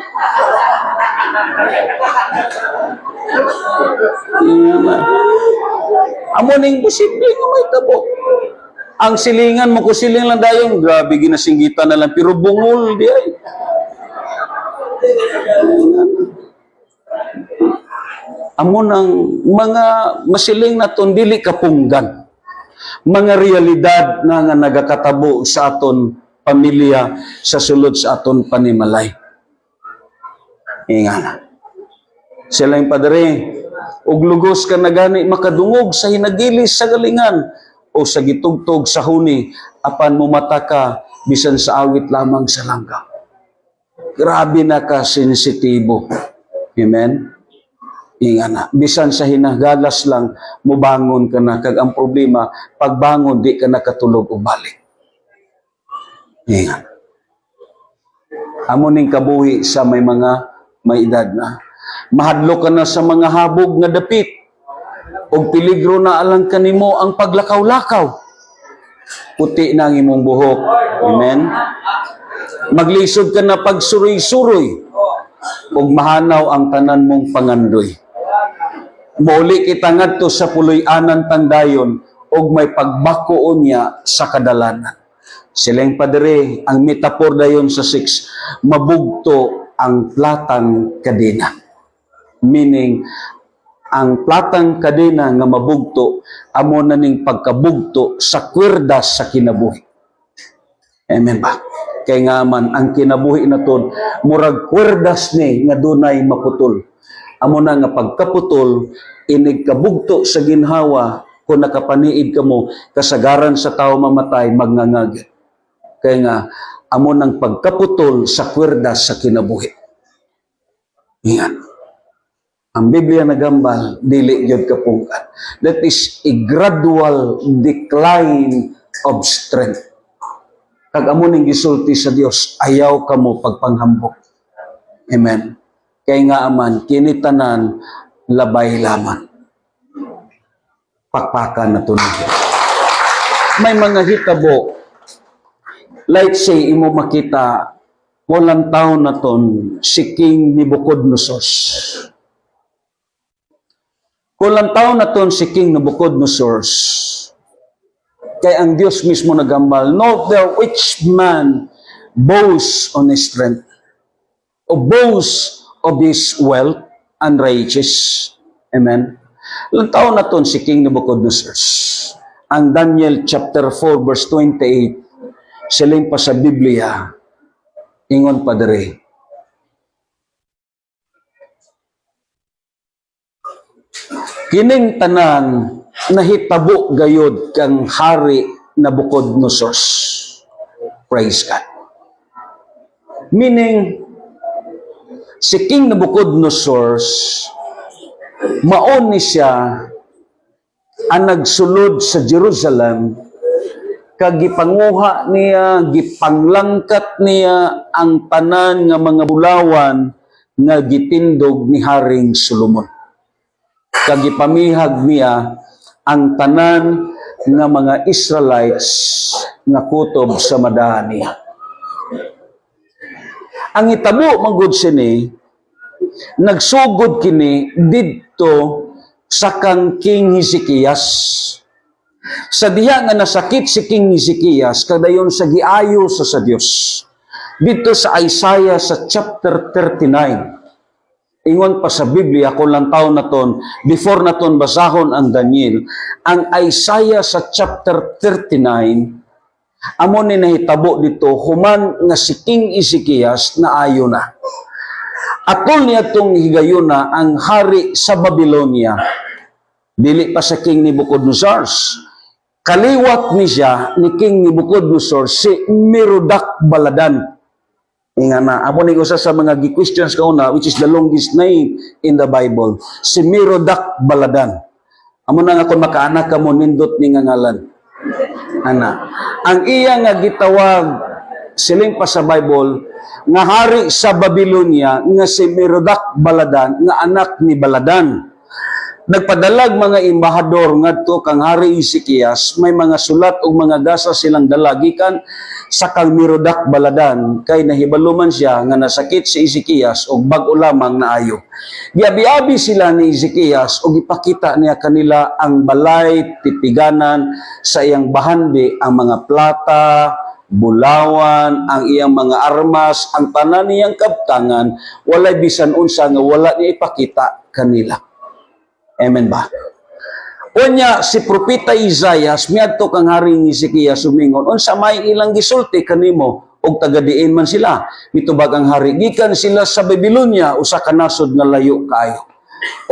Amo ning posible nga may tabo. Ang silingan mo ko siling lang dayon, grabe ginasinggitan na lang, pero bungol di ay. Amo nang mga masiling na ton dili kapunggan. Mga realidad na nga nagakatabo sa aton pamilya sa sulod sa aton panimalay. Ingana. Sila yung padre, ug lugos ka na gani makadungog sa hinagilis sa galingan o sa gitugtog sa huni apan mumata ka bisan sa awit lamang sa langka. Grabe na ka sensitibo. Amen? Ingana. Bisan sa hinagalas lang, mubangon ka na. Kag ang problema, pagbangon, di ka nakatulog o balik. Ingana. Amo ning kabuhi sa may edad na. Mahadlo ka na sa mga habog nga dapit. O peligro na alang kanimo ang paglakaw-lakaw. Puti na ang imong buhok. Amen? Maglisod ka na pagsuroy-suroy. O mahanaw ang tanan mong pangandoy. Muli kita ngadto sa puloy-anan tangdayon og may pagbakoon niya sa kadalanan. Silang padre, ang metaphor dayon sa 6, mabugto ang platang kadena. Meaning, ang platang kadena nga mabugto, amo na ning pagkabugto sa kwerdas sa kinabuhi. Amen ba? Kay nga man, ang kinabuhi na ton, murag kwerdas ni nga dunay maputol. Amo na nga pagkaputol, inig kabugto sa ginhawa, kung nakapaniid ka mo, kasagaran sa tao mamatay, magngangag. Kaya nga, amo nang pagkaputol sa kwerdas sa kinabuhi. Yan. Ang Biblia nagambal, dili gyud kapungkan. That is a gradual decline of strength. Kag amo ning gisulti sa Dios, ayaw kamo pagpanghambok. Amen. Kay nga aman, kinitanan, labay laman. Pakpakan na tunog. May mga hitabo, like say, imo makita, walang taon na ton, si King Nebuchadnezzar. Walang taon na ton, si King Nebuchadnezzar. Kaya ang Diyos mismo nagambal, no, the which man boasts on his strength, o boasts of his wealth and riches. Amen. Ilang taon na ton si King Nebuchadnezzar. Ang Daniel chapter 4 verse 28, siling pa sa Biblia, ingon padre. Kining tanan nahitabo gayod kang hari Nabucodonosor. Praise God. Meaning, si King Nabucodonosor, maon ni siya ang nagsulod sa Jerusalem, kag gipanguha niya, gipanglangkat niya ang tanan nga mga bulawan nga gitindog ni Haring Solomon. Kag gipamihag niya ang tanan nga mga Israelites nga kutob sa madahan niya. Ang itabo manggod sini, nagsugod kini didto sa kang King Hezekias. Sa diha nga nasakit si King Hezekias, kadayon sa giayo sa Dios. Dito sa Isaiah sa chapter 39. Ingon pa sa Biblia, kung lang taon na ton, before na ton basahon ang Daniel, ang Isaiah sa chapter 39, amo ni nahitabo dito, human nga si King Hezekias na ayo na. Atol niya itong higayon na ang hari sa Babylonia, dili pa sa King Nebuchadnezzar. Kaliwat ni siya ni King Nebuchadnezzar si Merodach Baladan. Nga na, amo ni usa sa mga questions kauna, which is the longest name in the Bible, si Merodach Baladan. Amo na nga kung makaanak ka mo, nindot ni nga ngalan. Ana. Ang iya nga gitawag siling pa sa Bible, nga hari sa Babylonia, nga si Merodach Baladan, nga anak ni Baladan. Nagpadalag mga embahador ngadto kang Hari Ezekias, may mga sulat o mga gasa silang dalagikan sa kang Merodach Baladan, kay nahibaluman siya nga nasakit si Ezekias o bag-o lamang naayo. Giabi-abi sila ni Ezekias o ipakita niya kanila ang balay, tipiganan sa iyang bahandi, ang mga plata, bulawan, ang iyang mga armas, ang tanan niyang kabtangan, walay bisan unsa nga wala niya ipakita kanila. Amen ba? Unya si propeta Isaias miadto kang Haring Ezekias sumingon, unsa may ilang gisulti kanimo og tagadiin man sila. Mitubag ang hari, gikan sila sa Babylonia usa ka nasod nga layo kaayo.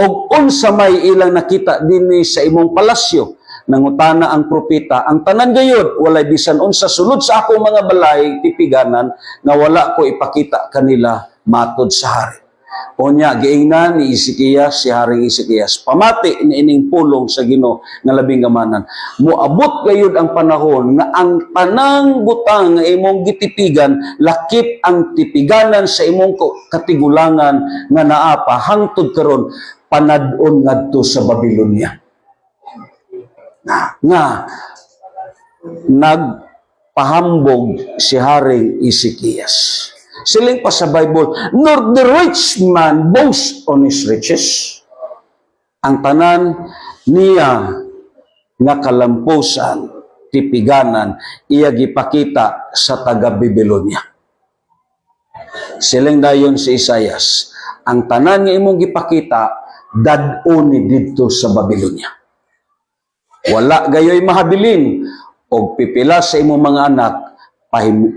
Og unsa may ilang nakita dinhi sa imong palasyo. Nangutana ang propeta, ang tanan gayud walay bisan unsa sulod sa akong mga balay tipiganan nga wala ko ipakita kanila matod sa hari. Unya giingnan ni Ezekias si Haring Ezekias, pamati ni ining pulong sa Ginoo nga labing gamanan. Moabot gayud ang panahon nga ang tanang butang nga imong gitipigan lakip ang tipiganan sa imong katigulangan nga naa pa hangtod karon panad-on ngadto sa Babylonia. Nga nagpahambog si Haring Ezekias. Siling pa sa Bible, nor the rich man boast on his riches. Ang tanan niya nga kalampusan, tipiganan, iya gipakita sa taga-Babylonia. Siling dayon si Isaias, ang tanan nga imong gipakita, dad-o ni didto sa Babylonia. Wala gayoy mahabilin, o pipila sa imong mga anak,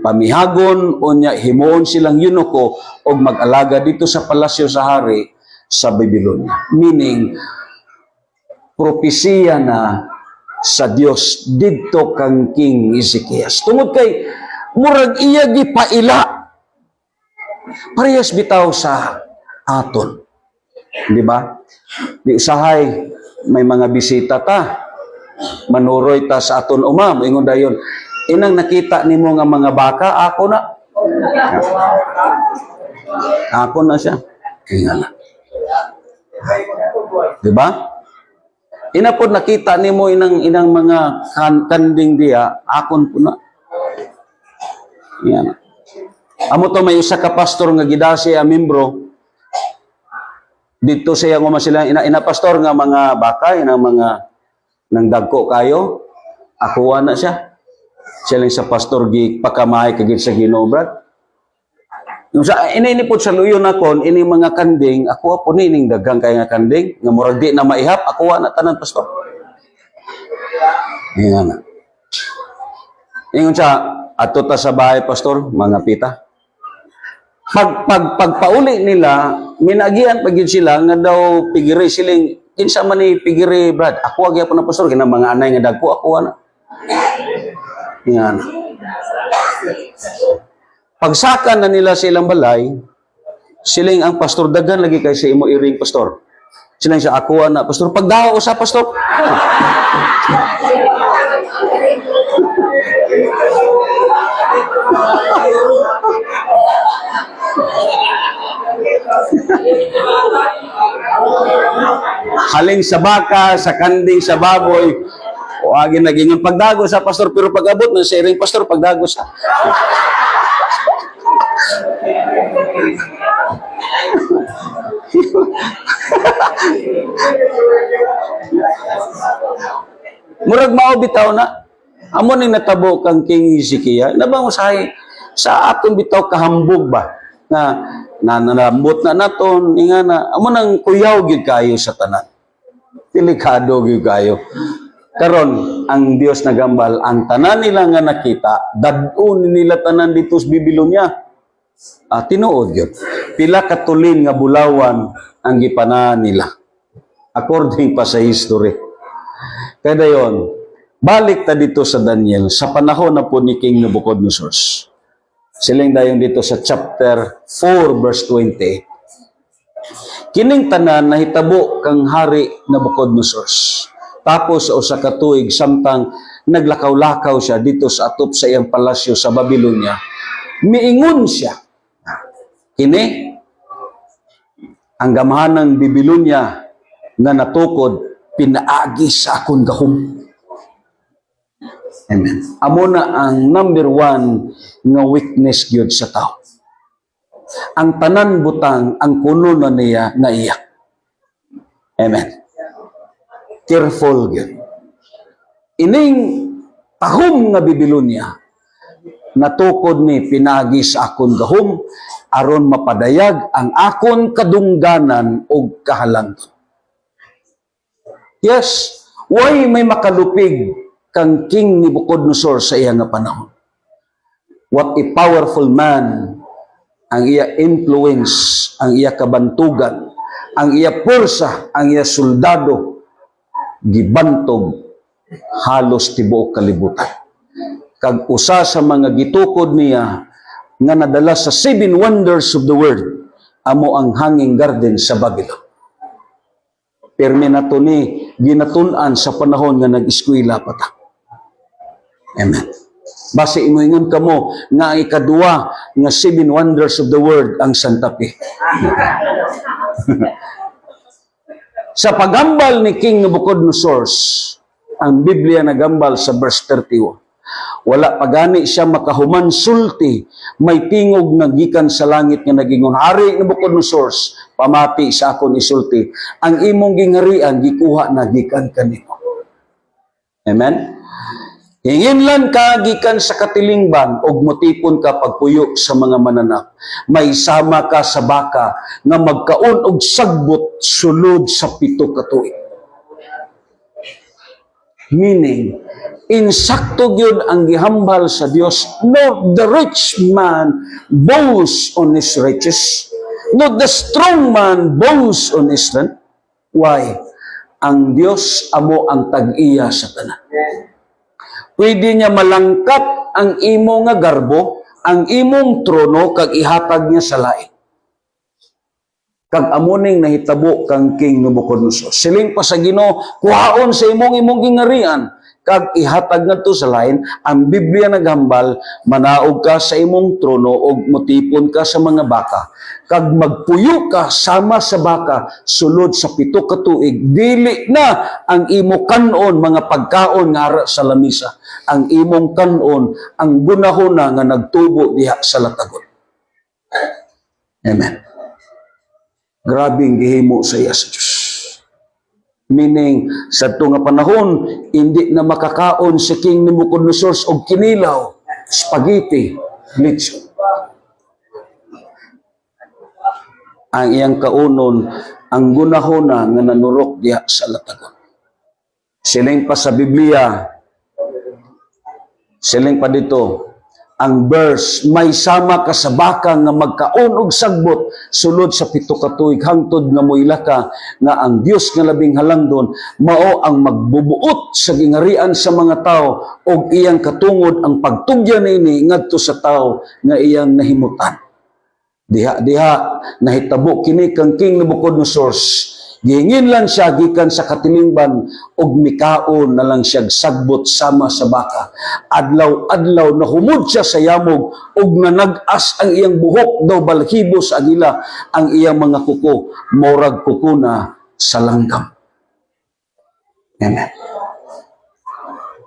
pamihagon o niya himuon silang yunuko o mag-alaga dito sa palasyo sa hari sa Babylonia. Meaning, propesiya na sa Dios didto kang King Ezekias. Tungod kay, murag iya gipaila. Parehas bitaw sa aton. Di ba? Di usahay, may mga bisita ta. Manuroy ta sa aton umam. Ingon dayon, inang nakita nimo nga mga baka, ako na. Ako na siya. Ingana. Diba? Ina po nakita nimo inang mga kanding diya, akon po na. Ingana. Amo to may usa ka pastor nga gidasi a membro. Dito siya nga sila ina pastor nga mga baka, inang mga nang dagko kayo, akuha na siya. Siya lang sa pastor pakamay kagid sa Ginoo, brad. Yung sa ini po sa luyo na kon ini mga kanding, ako po nining daghang kay nga kanding nga murag di na maihap, ako na tanan pastor. Ingon na. Ingon sa ato ta sa bahay pastor, mga pita. Pagpauli nila, minagian pag yun sila nga daw pigiri siling kinsa man ni pigiri, brad. Ako gyapon na pastor kinang mga anay nga dagko, ako na. Yan. Pagsaka na nila sa ilang balay, siling ang pastor dagan lagi kay sa imo iring pastor. Silang sa ako na pastor, pagdaw sa pastor. Haling sa baka, sa kanding, sa baboy, o agin naging pagdago sa pastor, pero pag-abot ng sharing pastor, pagdago sa. Murag mao bitaw na. Amo ning natabo kang King Ezekias. Nabang usahay sa aton bitaw kahambog ba? Na nanalambot na naton, ingana. Amo nang kuyaw gyud kayo sa tanan. Delikado gyud kayo. Karon ang Dios nagambal ang tanan nila nga nakita, dad-on nila tanan dito sa Babylonia. Tinuod gyud. Pila katulin nga bulawan ang gipanan nila. According pa sa history. Kaya dayon, balik ta dito sa Daniel sa panahon na po ni King Nabucodonosor. Siling dayon dito sa chapter 4 verse 20. Kining tanan nahitabo kang hari Nabucodonosor. Tapos o sa katuig samtang naglakaw-lakaw siya dito sa atop sa iyang palasyo sa Babylonia, miingon siya, kini ang gamahanang Babylonia nga natukod pinaagi sa akong gahom. Amen. Amo na ang number one nga weakness gyud sa tao. Ang tanan butang ang kuno na niya nga iyak. Amen. Careful gyud. Ining tahom nga Babylonia natukod ni pinagi sa akon gahom aron mapadayag ang akon kadungganan og kahalangton. Yes, why may makalupig kang King Nebuchadnezzar sa iya nga panahon. What a powerful man, ang iya influence, ang iya kabantugan, ang iya pursa, ang iya soldado, gibantog halos tibuok kalibutan. Kag usa sa mga gitukod niya nga nadala sa 7 wonders of the world, amo ang Hanging Garden sa Babylon. Permi na to ni ginatun-an sa panahon nga nag-eskwela pa ta. Amen. Base imuingon kamo nga ang ikaduwa nga 7 wonders of the world ang Santa Fe. Sa pagambal ni King Nebuchadnezzar, ang Biblia nagambal sa verse 31. Wala pagani siya makahuman sulti, may tingog na gikan sa langit nga nagingon, Hari Nebuchadnezzar, pamati sa akon isulti, ang imong gingharian gikuha na gikan kanimo. Amen. Hinginlan ka gikan sa katilingban og motipon ka pagpuyo sa mga mananap. May sama ka sa baka nga magkaon og sagbot sulod sa 7 ka tuig. Meaning, insakto gyud ang gihambal sa Dios. Not the rich man boasts on his riches. Not the strong man boasts on his strength. Why? Ang Dios amo ang tag-iya sa tanan. Pwede niya malangkat ang imo nga garbo, ang imong trono, kag ihatag niya sa lain. Kag amuning nahitabo kang King Nebuchadnezzar. Siling pa sa Ginoo, kuhaon sa imong gingarian, kag ihatag ngadto sa lain. Ang Biblia naghambal, manaog ka sa imong trono og motipon ka sa mga baka, kag magpuyo ka sama sa baka sulod sa 7 ka tuig. Dili na ang imo kanon mga pagkaon nga ara sa lamisa. Ang imong kanon ang gunahona nga nagtubo diha sa latagon. Amen. Grabing gihimo sa iya sa Diyos. Meaning, sa ito nga panahon, hindi na makakaon si King Nebuchadnezzar og kinilaw, spaghetti, lechon. Ang iyang kaunon, ang gunahona nga nanurok diya sa latagon. Siling pa sa Biblia, siling pa dito, ang verse, may sama ka sa baka nga magkaon og sagbot sulod sa 7 ka tuig hangtod nga moila ka nga ang Dios nga labing halangdon mao ang magbubuot sa gingarian sa mga tao og iyang katungod ang pagtugyan niini ngadto sa tao nga iyang nahimutan. Diha nahitabo kini kang King Nebuchadnezzar. Gihingin lang siya gikan sa katilingban og mikaon na lang siya sagbot sama sa baka. Adlaw-adlaw nahumod siya sa yamog og nanag-as ang iyang buhok daw balhibo sa agila ang iyang mga kuko morag kuko na sa langgam. Amen.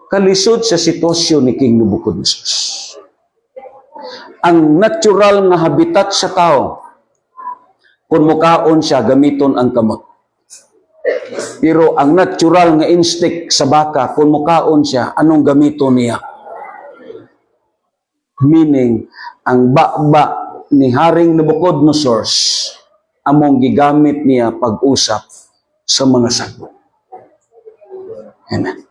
Kalisod sa sitwasyon ni King Nebuchadnezzar. Ang natural nga habitat sa tao kung mukaon siya gamiton ang kamot. Pero ang natural nga instinct sa baka, kung mukaon siya, anong gamito niya? Meaning, ang bakba ni Haring Nebuchadnezzar, among gigamit niya pag-usap sa mga sagot. Amen.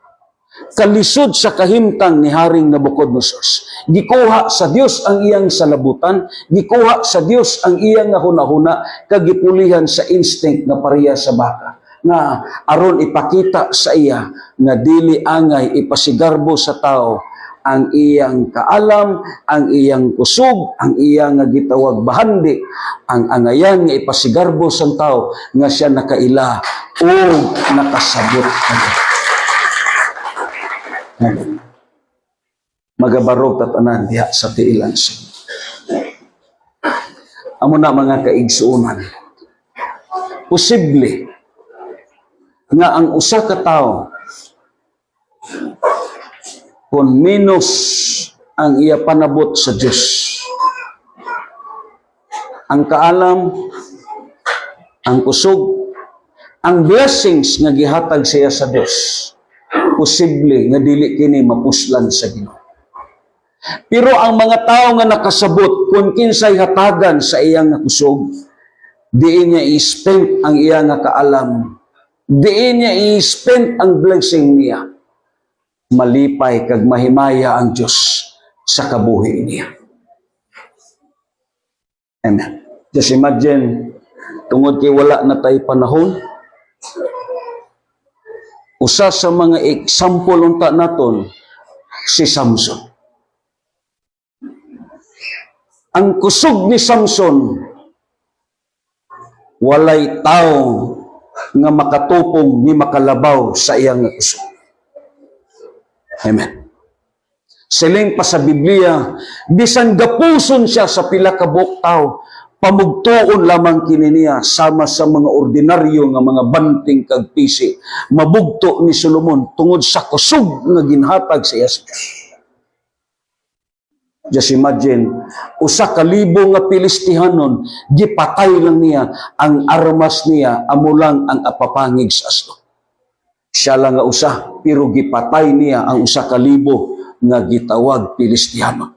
Kalisod sa kahimtang ni Haring Nebuchadnezzar, gikuha sa Dios ang iyang salabutan, gikuha sa Dios ang iyang hunahuna, kagipulihan sa instinct na pareha sa baka. Na aron ipakita sa iya nga dili angay ipasigarbo sa tao ang iyang kaalam, ang iyang kusog, ang iyang nga gitawag bahandi, ang angayan nga ipasigarbo sa tao nga siya nakaila o nakasabot kaniya. Magabarog tatanan diha sa tiilan siya. amo na mga kaigsuonan. Posible nga ang usa ka tawo kung minus ang iya panabot sa Dios, ang kaalam, ang kusog, ang blessings nga gihatag siya sa Dios, posible nga dili kini mapuslan sa Ginoo. Pero ang mga tao nga nakasabot kung kinsay hatagan sa iyang kusog, diin niya i-spend ang iyang kaalam, diin niya i-spend ang blessing niya, malipay kag mahimaya ang Dios sa kabuhi niya. Amen. Just imagine, tungod kay wala na tay panahon, usa sa mga example unta naton si Samson. Ang kusog ni Samson, walay tao nga makatupong ni makalabaw sa iyang kusog. Amen. Siling pa sa Biblia, bisan gapuson siya sa pila ka buok tao, pamugtuon lamang kini niya sama sa mga ordinaryo nga mga banting kag pisi. Mabugto ni Solomon tungod sa kusog nga ginhatag sa iya sa Dios. Just imagine, usa ka libo nga Pilistihanon, gipatay lang niya ang armas niya, amo lang ang apapangig sa asno. Siya lang nga usa, pero gipatay niya ang usa ka libo nga gitawag Pilistihano.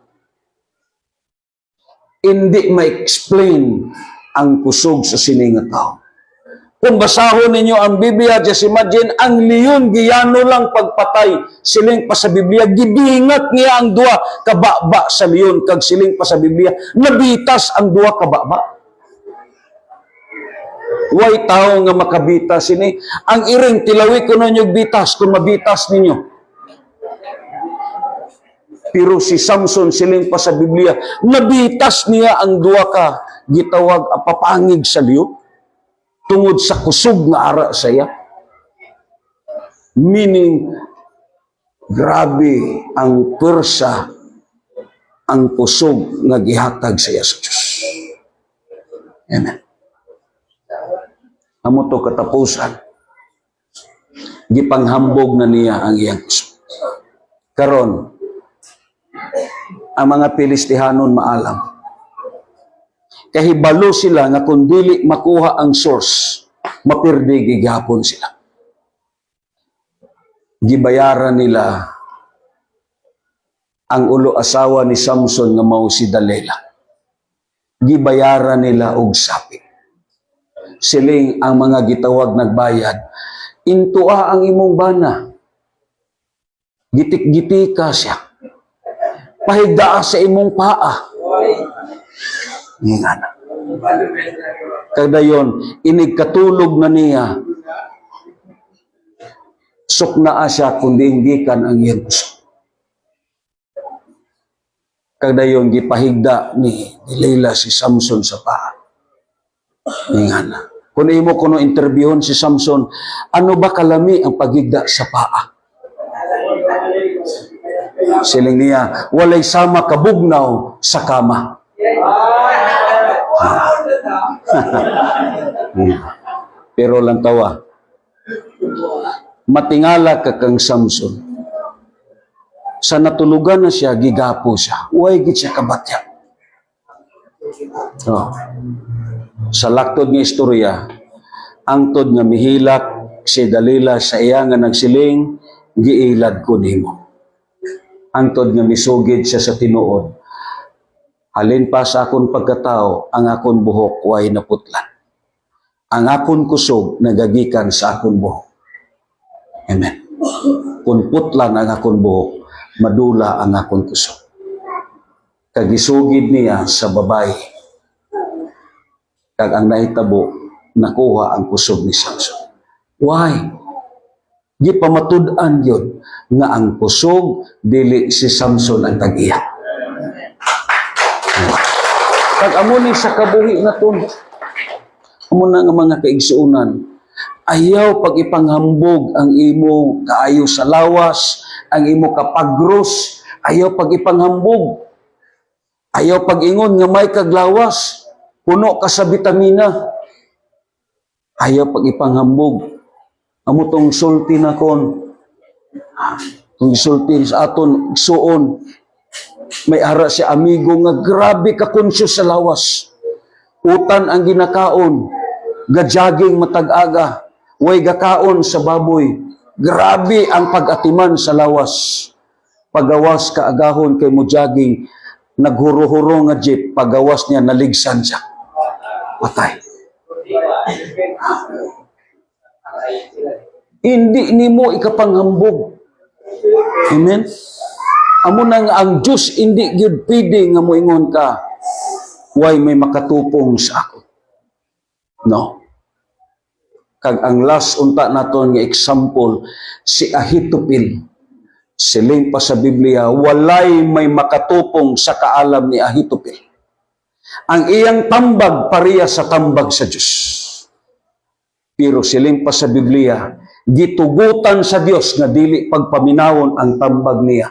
Hindi ma-explain ang kusog sa sini nga tao. Kung basahon ninyo ang Biblia, just imagine, ang leon giyano lang pagpatay. Siling pa sa Biblia, gibingat niya ang duwa kababa sa leon. Kag siling pa sa Biblia, nabitas ang duwa kababa. Way tao nga makabitas ini. Ang iring tilawi ko ninyo bitas kung mabitas ninyo. Pero si Samson, siling pa sa Biblia, nabitas niya ang duwa ka gitawag apapangig sa leon. Tungod sa kusog nga ara saya. Meaning, grabe ang pwersa, ang kusog nga gihatag saya sa Diyos. Amen. Amo to katapusan, gipanghambog na niya ang iyang kusog. Karon, ang mga Pilistihanon maalam, kahibalo sila nga kung dili makuha ang source, mapirdi gigapon sila. Gibayaran nila ang ulo asawa ni Samson nga mao si Dalila. Gibayaran nila og sapi. Siling ang mga gitawag nagbayad, intua ang imong bana. Gitik-gitika siya. Pahigdaa sa imong paa. Nga na. Kada yon, inigkatulog na niya. Suknaa siya kundi indikan ang iyang puso. Kada yon, gipahigda ni Dalila si Samson sa paa. Nga na. Kung imo kuno interviewon si Samson, ano ba kalami ang paghigda sa paa? Siling niya, walay sama kabugnaw sa kama. Pero lang tawa, matingala ka kang Samson. Sa natulugan na siya, gigapo siya. Uy, git siya kabatya. Oh. Sa laktod ng istorya, ang tod nga mihilak si Dalila sa iya nga nagsiling, giilad ko nimo. Ang tod nga misugid siya sa tinuod, halin pa sa akon pagkatao, ang akon buhok way naputlan. Ang akon kusog nagagikan sa akon buhok. Amen. Kung putlan ang akon buhok, madula ang akon kusog. Kagisugid niya sa babae. Kag ang nahitabo, nakuha ang kusog ni Samson. Why? Di pamatud-an yun nga ang kusog, dili si Samson ang tag-iya. Pag amo ni sa kabuhi na to, amo na nga mga kaigsuunan, ayaw pag ipanghambog ang imo kaayo sa lawas, ang imo kapagros, ayaw pag ipanghambog. Ayaw pag ingon nga may kaglawas. puno ka sa bitamina. Ayaw pag ipanghambog. Amo tong sulti na kon. Kung sulti sa aton, suon. May ara si amigo nga grabe ka conscious sa lawas. Utan ang ginakaon. Gajaging matag-aga. Way gakaon sa baboy. Grabe ang pag-atiman sa lawas. Pagawas ka agahon kay mo jogging, naghuro-huro nga jeep, pagawas niya, naligsan siya. Patay. Hindi nimo ikapanghambog. Amen? Amo na nga ang Diyos, hindi gyud pwede nga moingon ka, why may makatupong sa ako. No. Kag ang last unta naton nga example, si Ahitopel. Siling pa sa Biblia, walay may makatupong sa kaalam ni Ahitopel. Ang iyang tambag pareha sa tambag sa Diyos. Pero siling pa sa Biblia, gitugutan sa Diyos nga dili pagpaminawon ang tambag niya.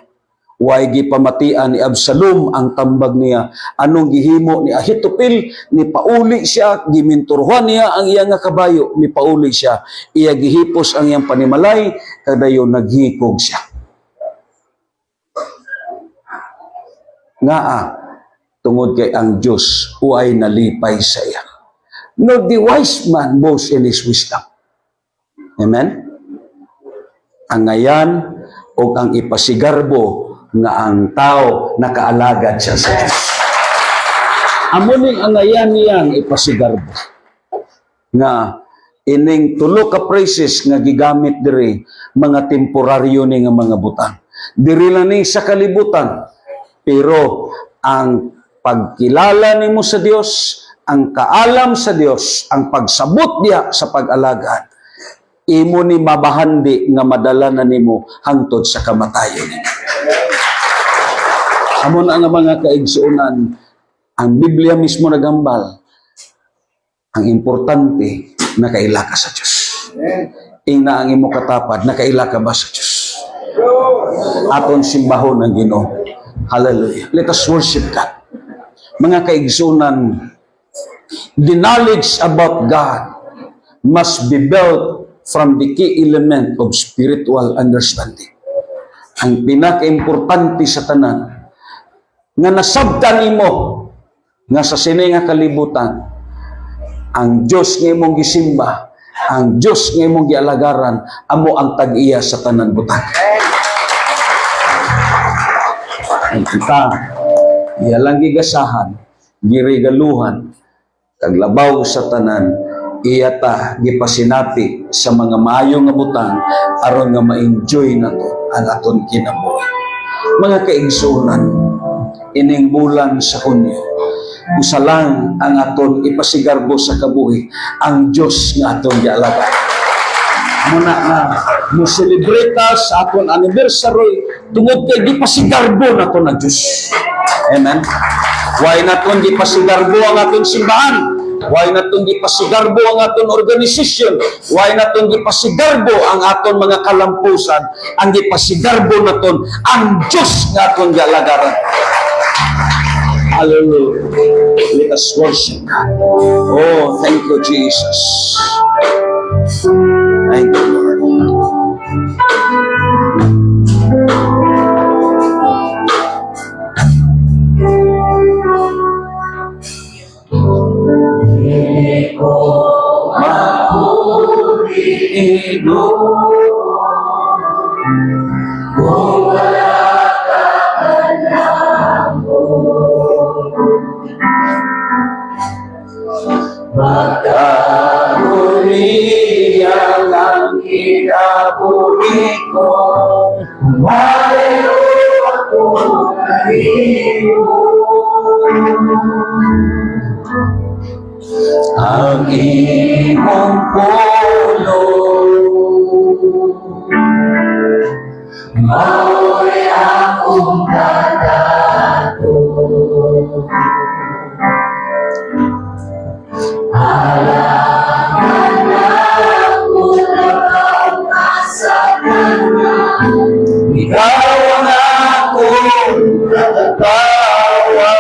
Way gipamatian ni Absalom ang tambag niya. Anong gihimo ni Ahitopel? Ni pauli siya, giminturhuan niya ang iyang kabayo, ni pauli siya. Iya gihipos ang iyang panimalay, kadayo naghikog siya. Tungod kay ang Diyos huway nalipay sa iya. No, the wise man boasts in his wisdom. Amen? Ang ngayan o ang ipasigarbo nga ang tao nakaalagad siya sa Diyos. Amuning ang ngayan niyang ipasigarbo. Nga ining tulo ka phrases nga gigamit diri mga temporaryo ni nga mga butang. Diri lang ni sa kalibutan. Pero ang pagkilala nimo sa Dios, ang kaalam sa Dios, ang pagsabot niya sa pag-alagad, imo ni mabahandi nga madala na nimo hangtod sa kamatayon nimo. Amo na nga mga kaigsuonan, ang Biblia mismo nagambal, ang importante nakaila ka sa Dios. Ingna ang imo katapad, nakaila ka ba sa Dios? Aton simbahon ang Ginoo. Hallelujah. Let us worship God. Mga kaigsunan, the knowledge about God must be built from the key element of spiritual understanding. Ang pinaka-importante sa tanan, nga nasabtan nimo, nga sa sini nga kalibutan, ang Diyos nga imong gisimba, ang Diyos nga imong gialagaran, amo ang tag-iya sa tanan butang. Ang kita, iyalang gigasahan, girigaluhan, kaglabaw sa tanan, iyata gipasinati sa mga maayo nga butang aron nga ma-enjoy nato ang aton kinabuhi. Mga kaigsunan, ining bulan sa Hunyo, usa lang ang aton ipasigarbo sa kabuhi, ang Diyos nga aton gialaga. Muna na mo-celebrate sa aton anniversary tungod kay gipasigarbo nato ng Diyos. Amen. Why naton gipasigarbo ang aton simbahan? Why naton gipasigarbo ang aton organisasyon? Why naton gipasigarbo ang aton mga kalampusan? Ang gipasigarbo naton ang Diyos nga aton gialagaran. Hallelujah. Let us worship God. Oh, thank you, Jesus. Thank you, Lord. Magkaroon lang kinabuhi ko, malayo ako kanino. Ang imong pulo, mao'y akong kadato. Ikaw ang akong katatawa.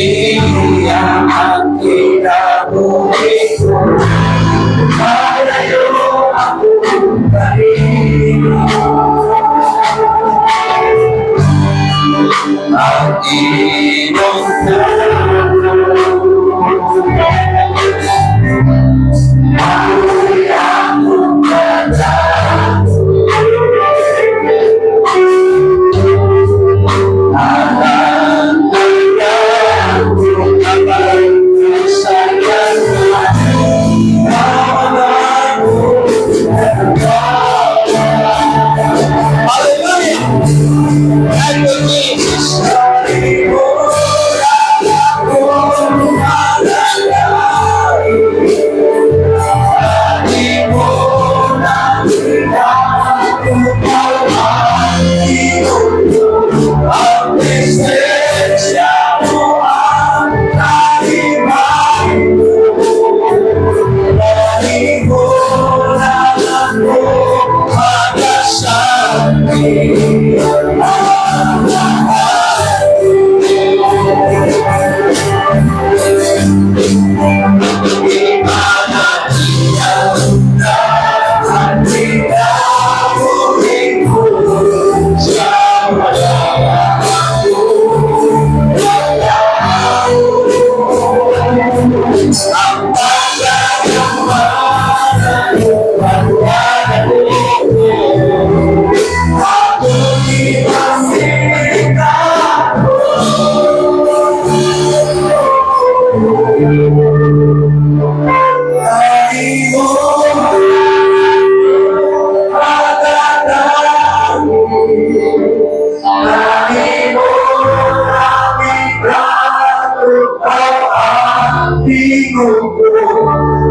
iyang ang kinabuhi ko. Malayo ako kanino. Ang iyong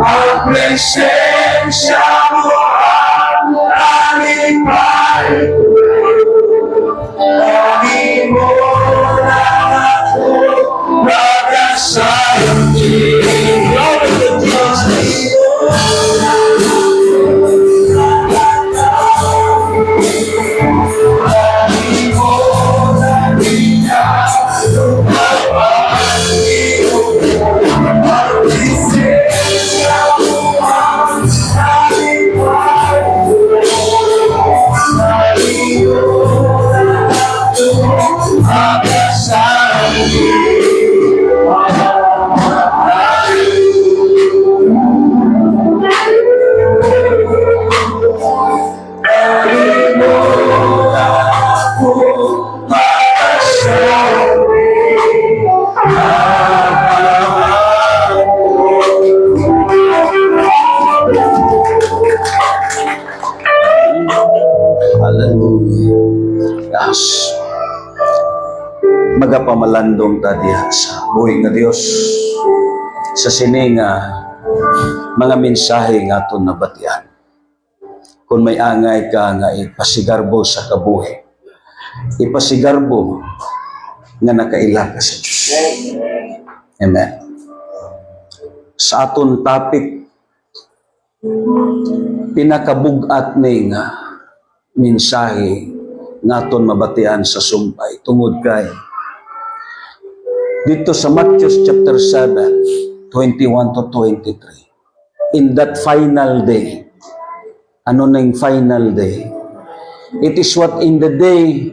ang presensya mo ang aming Panginoon mo lang ako magkasabi. Hallelujah. Yes. Magapamalandong ta diha sa buhay nga Dios sa sining mga mensahe nga aton nabatian. Kung may angay ka nga ipasigarbo sa kabuhi, ipasigarbo nga nakaila ka sa Diyos. Amen. Sa aton topic, pinakabugat ning mensahe nga aton mabatian sa sumpay tungod kay dito sa Matthew chapter 7, 21 to 23. In that final day, ano na yung final day? It is what in the day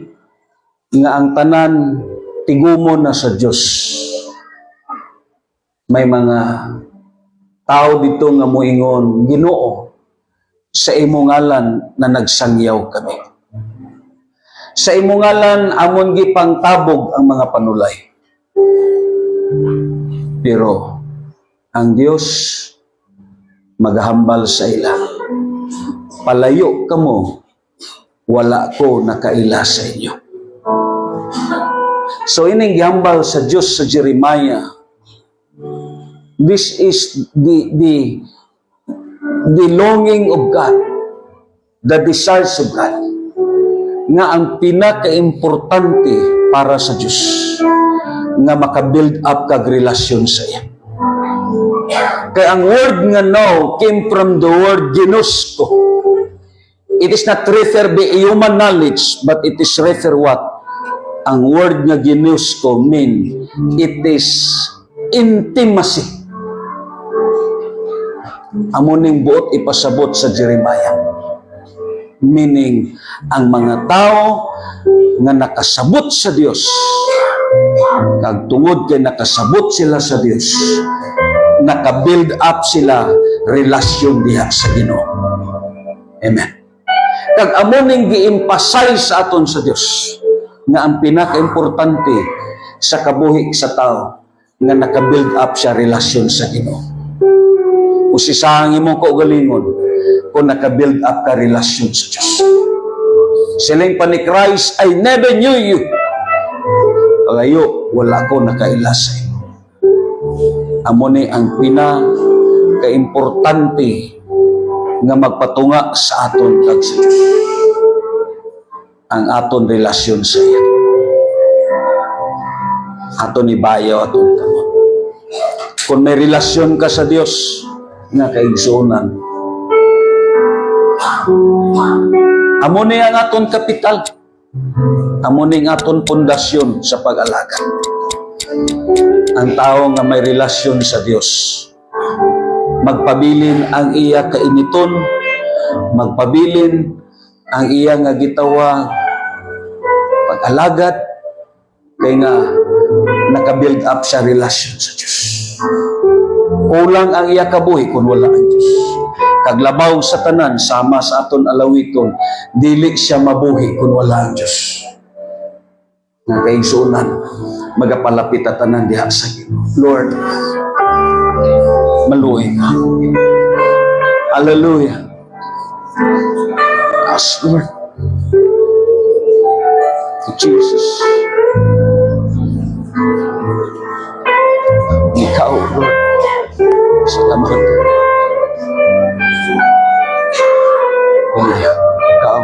nga ang tanan tigumon na sa Diyos. May mga tao dito nga moingon, Ginoo, sa imong ngalan na nagsangyaw kami. Sa imong ngalan amon gipangtabog ang mga panulay. Pero ang Dios maghambal sa ila. Palayo kamo, wala ko nakaila sa inyo. So ining gihambal sa Dios sa Jeremiah. This is the longing of God, the desires of God, nga ang pinaka-importante para sa Diyos, nga maka-build up kag relasyon sa iya. Kaya ang word nga no came from the word ginusto. It is not refer by human knowledge, but it is refer what? Ang word nga ginosko mean it is intimacy. Amo ning buot ipasabot sa Jeremiah. Meaning, ang mga tao nga nakasabot sa Dios, kag tungod kay nakasabot sila sa Dios, naka-build up sila relasyon diha sa Ginoo. Amen. Kag amo ning gi-emphasize sa aton sa Dios nga ang pinaka-importante sa kabuhi sa tao nga naka-build up siya relasyon sa Ginoo. Usisahang imong kaugalingon kung naka-build up ka relasyon sa Diyos. Siling pa ni Christ, I never knew you. Pagayo, wala ko nakaila sa iyo. Amo ni ang pinaka-importante nga magpatunga sa aton kag sa Diyos. Ang aton relasyon sa iya. Aton ibayaw, aton kamot. Kung may relasyon ka sa Diyos, nga kaigsunan. Amo ni ang aton kapital. Amo ni ang aton pundasyon sa pag-alaga. Ang tao nga may relasyon sa Dios, magpabilin ang iya kainiton, magpabilin ang iya nga gitawa pag-alagat, kay nga naka-build up sa relasyon sa Dios. Kulang ang iya kabuhi kung wala ang Diyos. Kaglabaw sa tanan, sama sa aton alawiton, dili siya mabuhi kung wala ang Diyos. Nga kaigsunan, magapalapit at tanan diha sa Ginoo. Lord, maluoy ka. Hallelujah. Yes, Lord. Jesus. Ikaw, Lord. Salamat. Hallelujah. Ikaw.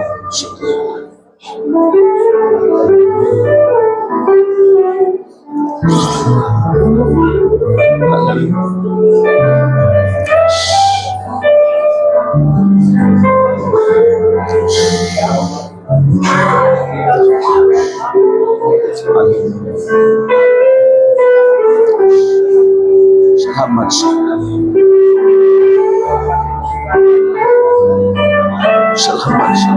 Salamat sa salamat sa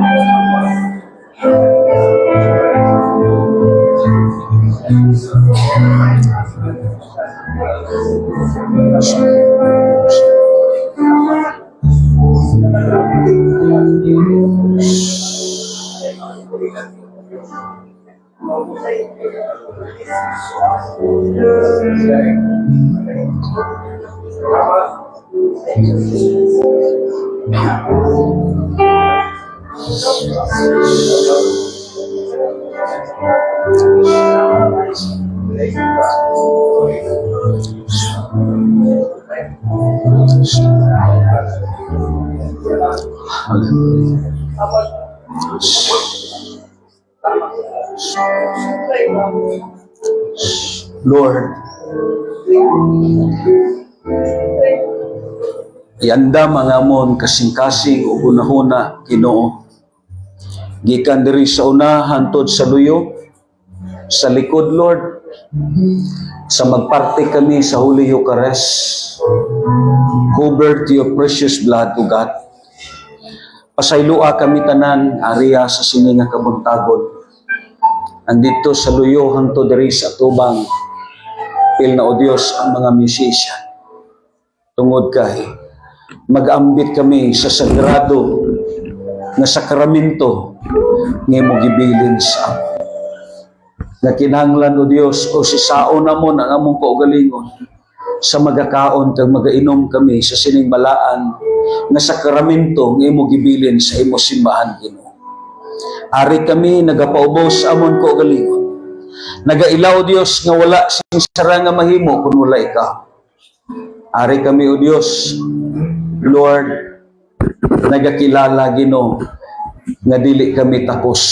Lord, ianda mga mon kasing-kasing o hunahuna Ginoo. Gikan diri sa una hantod sa luyo, sa likod, Lord, sa magparte kami sa Holy Eucharist, covered to your precious blood, O God. Pasaylua kami tanan ariya sa sini nga kabuntagon. Andito sa luyo hangtod diri sa tubang pil na o Dios ang mga musician. Tungod kay mag-ambit kami sa sagrado na sakramento nga mo gibilin sa amo. Na kinahanglan o Dios o si sao namon ang among kaugalingon sa magakaon kag magainom kami sa sining balaan nga sakramento nga imo gibilin sa imo simbahan, Ginoo. Ari kami nagapaubos amon kaugalingon. Nagailaw Dios nga wala sing sara nga mahimo kun wala ikaw. Ari kami o Dios, Lord, nagakilala Ginoo nga dili kami takos.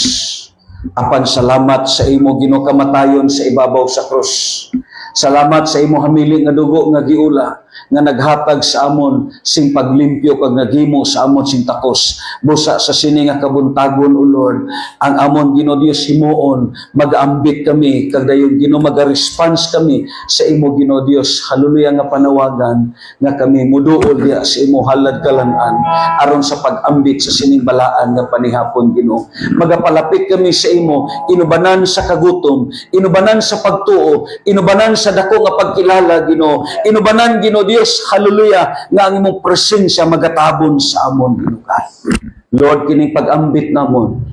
Apan salamat sa imo Ginoo kamatayon sa ibabaw sa krus. Salamat sa imo hamili nga dugo nga giula nga naghatag sa amon sing paglimpyo kag naghimo sa amon sing takos. Busa sa sini nga kabuntagon, O Lord, ang amon Ginoo Dios himuon, mag-ambit kami kag dayon Ginoo mag-response kami sa imo Ginoo Dios. Hallelujah nga panawagan nga kami muduol diha sa imo halad kalan-an aron sa pag-ambit sa sining balaan nga panihapon Ginoo. Magapalapit kami sa imo, inubanan sa kagutom, inubanan sa pagtuo, inubanan sa dako nga pagkilala Ginoo, inubanan Ginoo Dios, hallelujah, nga ang imong presensya magatabon sa amon Ginoo. Lord, kining pag-ambit namon,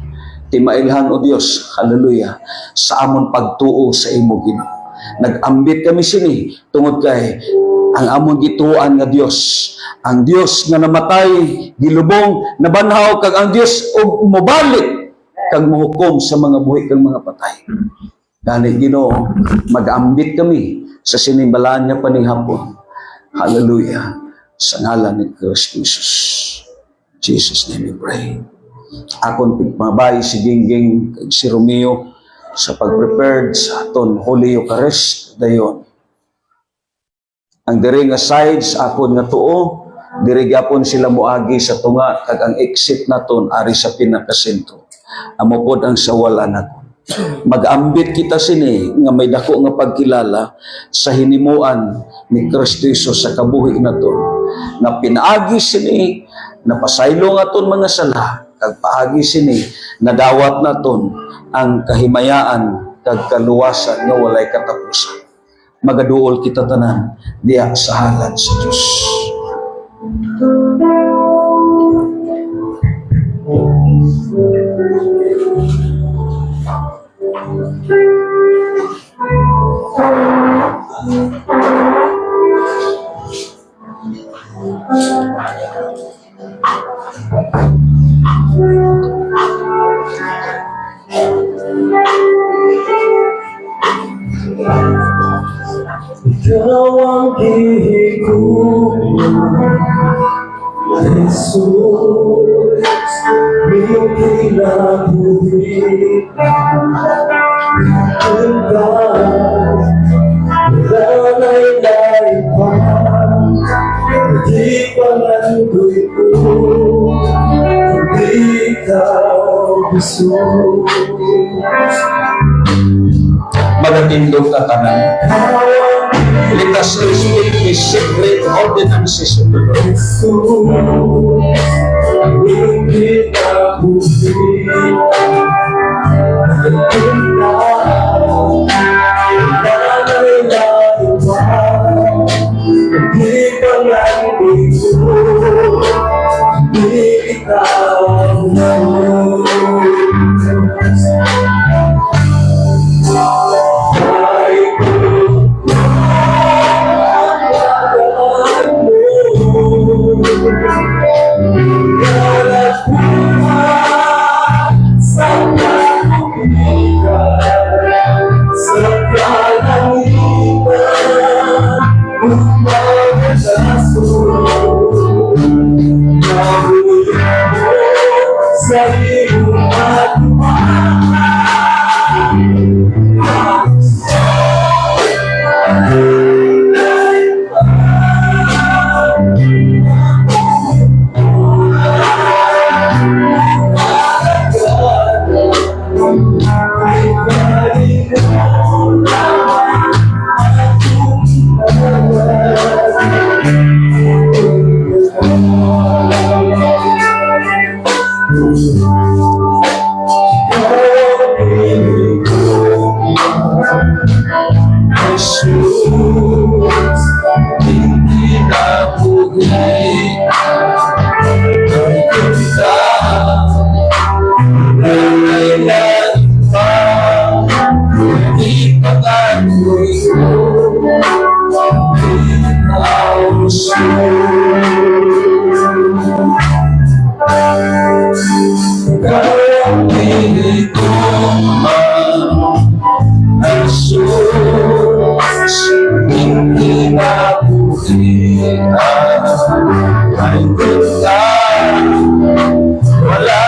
timailhan O Dios, hallelujah, sa amon pagtuo sa imo Ginoo. Nag-ambit kami sini tungod kay ang amon gituan nga Dios, ang Dios nga namatay, gilubong, nabanhaw, kag ang Dios og mobalik kag mohukom sa mga buhi kag mga patay. Gani Ginoo, mag-ambit kami sa sinimbalaan niya panihapon. Hallelujah. Sa ngalan ni Kristo Jesus. Jesus name we pray. Akon pigmabay si Gingging kag si Romeo sa pag-prepared sa aton Holy Eucharist dayon. Ang diri nga sides akon nga tuo, diri gyapon sila moagi sa tunga kag ang exit naton ari sa pinakasentro. Amo pod ang sawalan naton. Mag-ambit kita sini nga may dako nga pagkilala sa hinimuan ni Kristo Jesus sa kabuhi naton, na pinaagi sini napasaylo aton mga sala, kag paagi sini nadawat naton ang kahimayaan kag kaluwasan nga walay katapusan. Magaduol kita tanan diha sa halad sa Dios. Ikaw ang hihigupin, Jesus, iyong kinabuhi. Ikaw, walana'y laipan, hindi pa nando'y ko, hindi ikaw Jesus. Magatindog ka tanan. Let us speak the secret ordinances of the Lord. Wala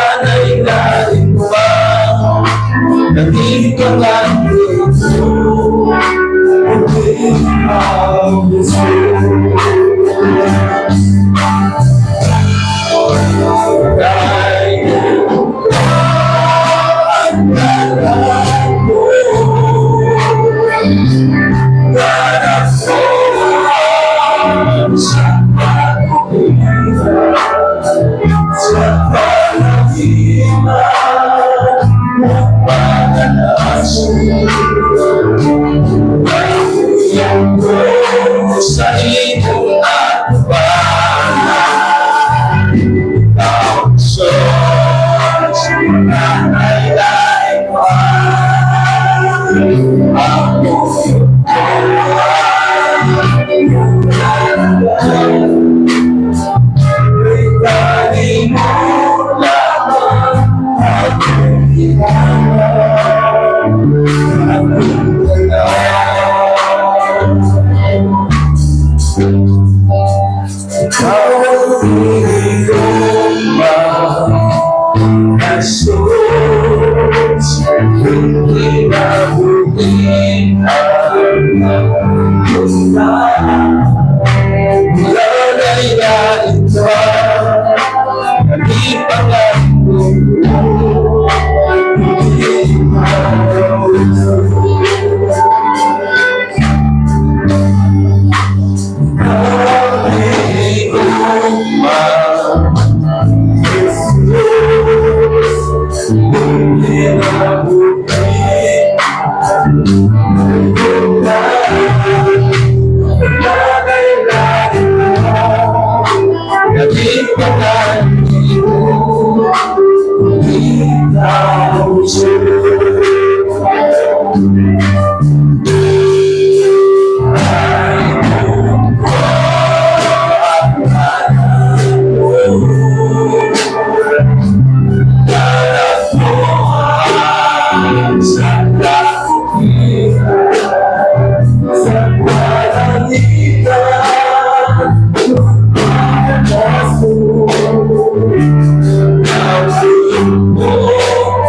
Wala na ilalim pa, di pangako, di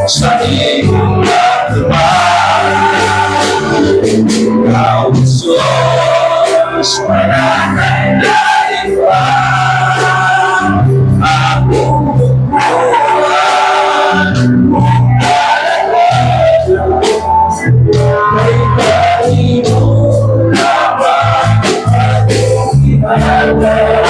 sa iyong laban, ikaw Diyos, mananalain pa akong buwan mong alagaan.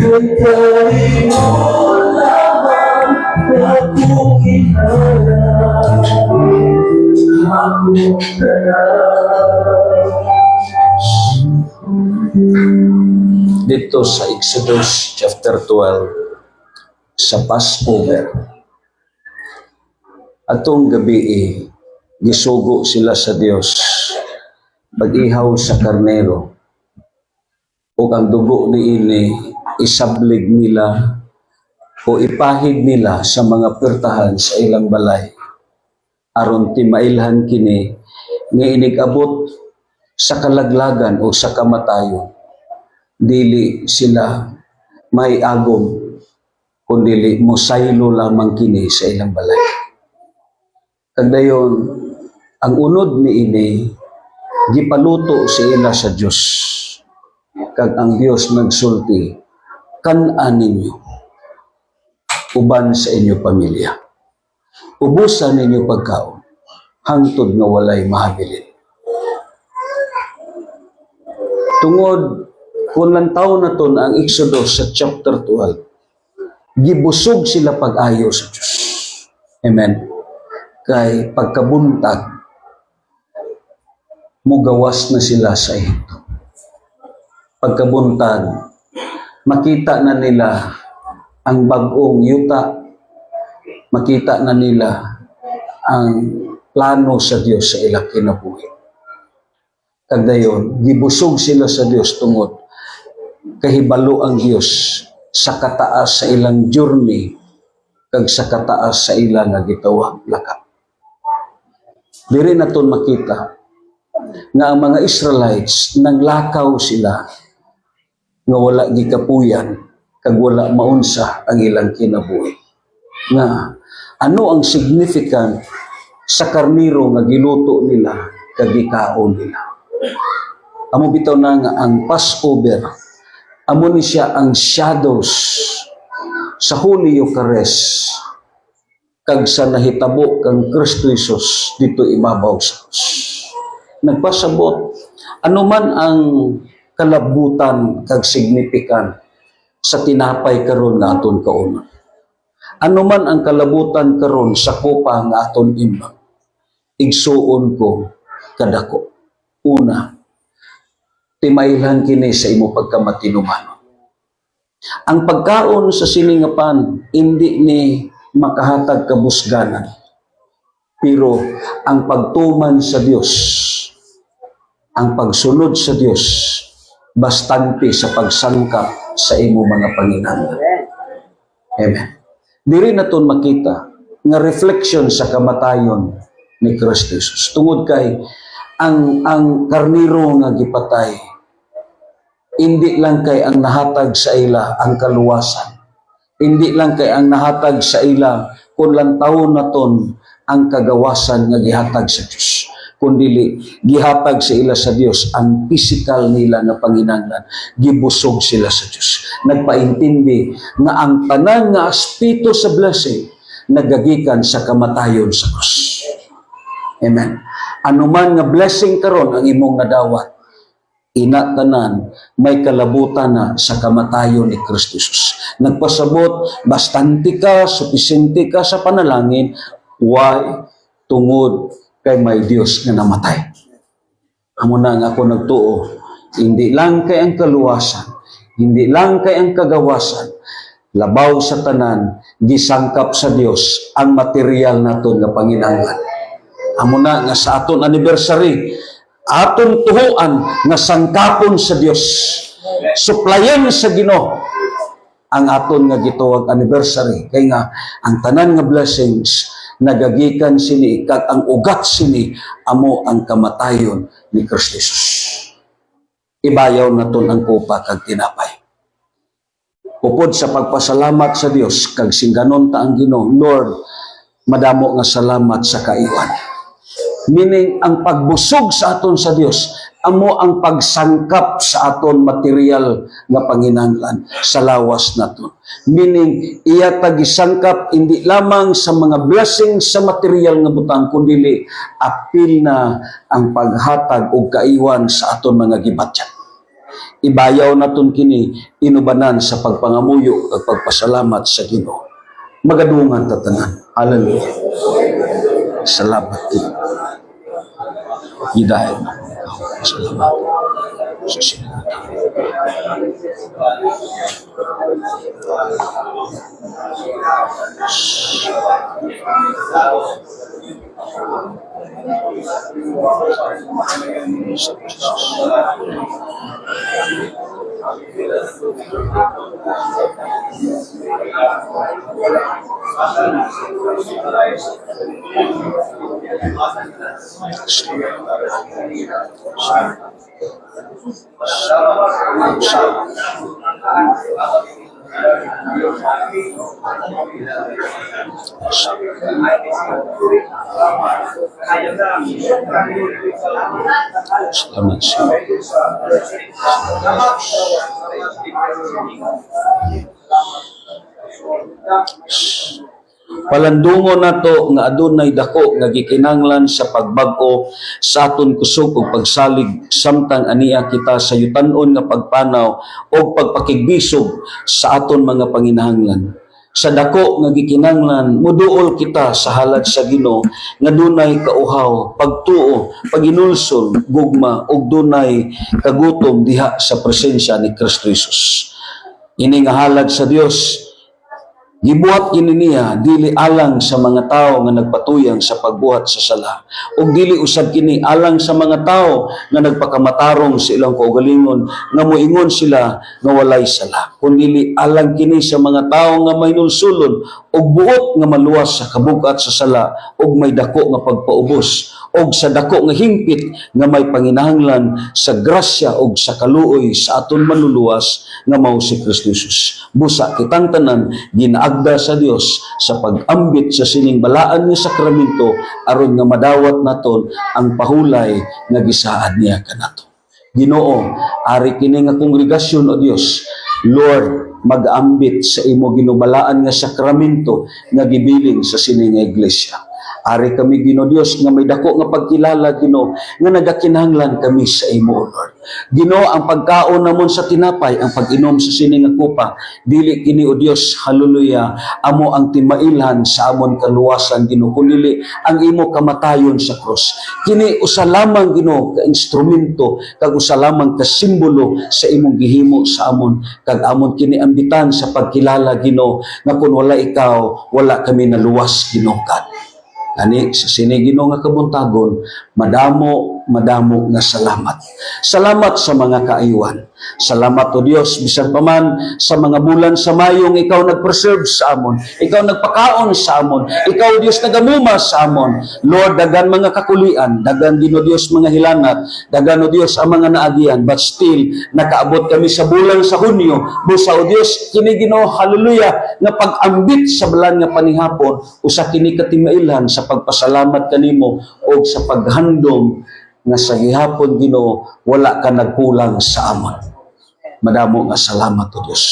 May tayo lamang ating ihalal, akong dito sa Exodus chapter 12 sa Passover. Atong gabi gisugo sila sa Dios pag-ihaw sa karnero o ang dugo niini isablig nila o ipahid nila sa mga pertahan sa ilang balay aron timailhan kini nga inigabot sa kalaglagan o sa kamatayon. Dili sila may agom kundili mosaylo lamang kini sa ilang balay. Kagdayon ang unod niini gipaluto sa ila sa Dios, kag ang Dios nagsulti, kan-an ninyo uban sa inyo pamilya, ubusan ninyo pagkaon hangtod nga walay mahabilin. Tungod kung lantaw na ton ang Exodus sa chapter 12, gibusog sila pag-ayo sa Diyos. Amen. Kay pagkabuntag, mugawas na sila sa Ehipto. pagkabuntag, makita na nila ang bagong yuta, makita na nila ang plano sa Dios sa ilang kinabuhi. Kagdayon, gibusog sila sa Dios tungod kahibalo ang Dios sa kataas sa ilang journey kag sa kataas sa ilang nga gitawag lakap. Diri naton makita nga ang mga Israelites nanglakaw sila nga wala gikapuyan kag wala maunsa ang ilang kinabuhi. Nga ano ang significant sa karniro nga giluto nila kag gikaon nila. Amo bitaw na nga ang Passover, amo ni siya ang shadows sa Holy Eucharist kag sa nahitabo kang Kristo Jesus dito ibabaw sa krus. Nagpasabot anuman ang kalabutan kag significant sa tinapay karon nga aton kaunon. Anuman ang kalabutan karon sa kopa nga aton imbang, igsuon ko kadako. Una, timaylan kini sa imo pagkamatinuman. Ang pagkaon sa siningapan, hindi ni makahatag kabusganan. Pero ang pagtuman sa Dios, ang pagsunod sa Dios, bastante sa pagsangkap sa imo mga panginahanglan. Amen. Diri naton makita nga reflection sa kamatayon ni Kristo Jesus. Tungod kay ang karniro nga gipatay, hindi lang kay ang nahatag sa ila ang kaluwasan. Hindi lang kay ang nahatag sa ila kung lang taon naton ang kagawasan nga gihatag sa Dios, kundi gihatag sa ila sa Dios ang physical nila nga panginahanglan. Gibusog sila sa Dios. Nagpaintindi nga ang tanan nga aspeto sa blessing nagagikan sa kamatayon sa krus. Amen. Anuman nga blessing karon ang imong nadawat, ina tanan may kalabutan na sa kamatayon ni Kristo Jesus. Nagpasabot, bastante ka, supisente ka sa panalangin, why? Tungod kay may Dios nga namatay. Amo na nga ako nagtuo, hindi lang kay ang kaluwasan, hindi lang kay ang kagawasan, labaw sa tanan, gisangkap sa Dios ang material naton nga panginahanglan. Amo na nga sa aton anniversary, aton tuhuan nga sangkapon sa Dios, suplayan sa Ginoo ang aton nga gituwag anniversary. Kay nga ang tanan nga blessings nagagikan sini kag ang ugat sini amo ang kamatayon ni Kristo Jesus. Ibayaw naton ang kupa kag tinapay. Upod sa pagpasalamat sa Dios kag singganon ta ang Ginoo, Lord, madamo nga salamat sa kaiwan. Meaning, ang pagbusog sa aton sa Dios, amo ang pagsangkap sa aton material nga panginahanglan sa lawas naton. Meaning, iya tagisangkap hindi lamang sa mga blessings sa material nga butang, kundi apil na ang paghatag og kaiwan sa aton mga gibatyan. Ibayaw naton kini inubanan sa pagpangamuyo ug pagpasalamat sa Ginoo. Magadungan ta tanan. Hallelujah. Salamat din. Hidayat na. Salamat. Sa sinagod. Salamat siya. Palandungo nato nga adunay dako nga gikinahanglan sa pagbag-o sa aton kusog ug pagsalig samtang aniya kita sa yutan-on nga pagpanaw o pagpakigbisog sa aton mga panginahanglan. sa dako nga gikinahanglan moduol kita sa halad sa Ginoo nga dunay kauhaw, pagtuo, paginulsol, gugma ug dunay kagutom diha sa presensya ni Kristo Jesus. Ini nga halad sa Dios gibuhat kini niya dili alang sa mga tao nga nagpatuyang sa pagbuhat sa sala ug dili usab kini alang sa mga tao nga nagpakamatarong sa ilang kaugalingon nga moingon sila nga walay sala kundi alang kini sa mga tao nga may nulsulon ug buot nga maluwas sa kabug-at sa sala ug may dako nga pagpaubos ug sa dako nga hingpit nga may panginahanglan sa grasya ug sa kaluoy sa aton manluluwas nga mao si Kristo Jesus. Busa kitang tanan ginaagda sa Dios sa pag-ambit sa sining balaan nga sakramento aron nga madawat naton ang pahulay nga gisaad niya kanato. Ginoo, ari kini nga kongregasyon o Dios, Lord, mag-ambit sa imo ginubalaan nga sakramento nga gibiling sa sining nga iglesia. Ari kami Ginoo Dios nga may dako nga pagkilala Ginoo nga nagakinahanglan kami sa imo Lord. Ginoo, ang pagkaon namon sa tinapay, ang pag-inom sa sining nga kopa, dili kini o Dios, haleluya, amo ang timailhan sa amon kaluwasan Ginoo, kundi ang imo kamatayon sa krus. Kini usa lamang Ginoo ka instrumento kag usa lamang ka simbolo sa imong gihimo sa amon kag amon kini ambitan sa pagkilala Ginoo nga kun wala ikaw, wala kami naluwas Ginoo God. Ani sa sini Ginoo nga kabuntagon, madamo nga salamat. Salamat sa mga kaayuhan. Salamat o Dios bisan pa man sa mga bulan sa mayong ikaw nagpreserve sa amon, ikaw nagpakaon sa amon, ikaw Dios nagamuma sa amon. Lord, dagan mga kakulian, dagan Ginoo Dios mga hilanat, dagan o Dios ang mga naagian, but still nakaabot kami sa bulan sa Hunyo. Busa o Dios kini Ginoo, haleluya, nga pag-ambit sa balan nga panihapon usa kini katimailan sa pagpasalamat kanimo o sa paghandom nga sa gihapon Ginoo wala ka nagkulang sa amon. Madamo nga salamat o Dios.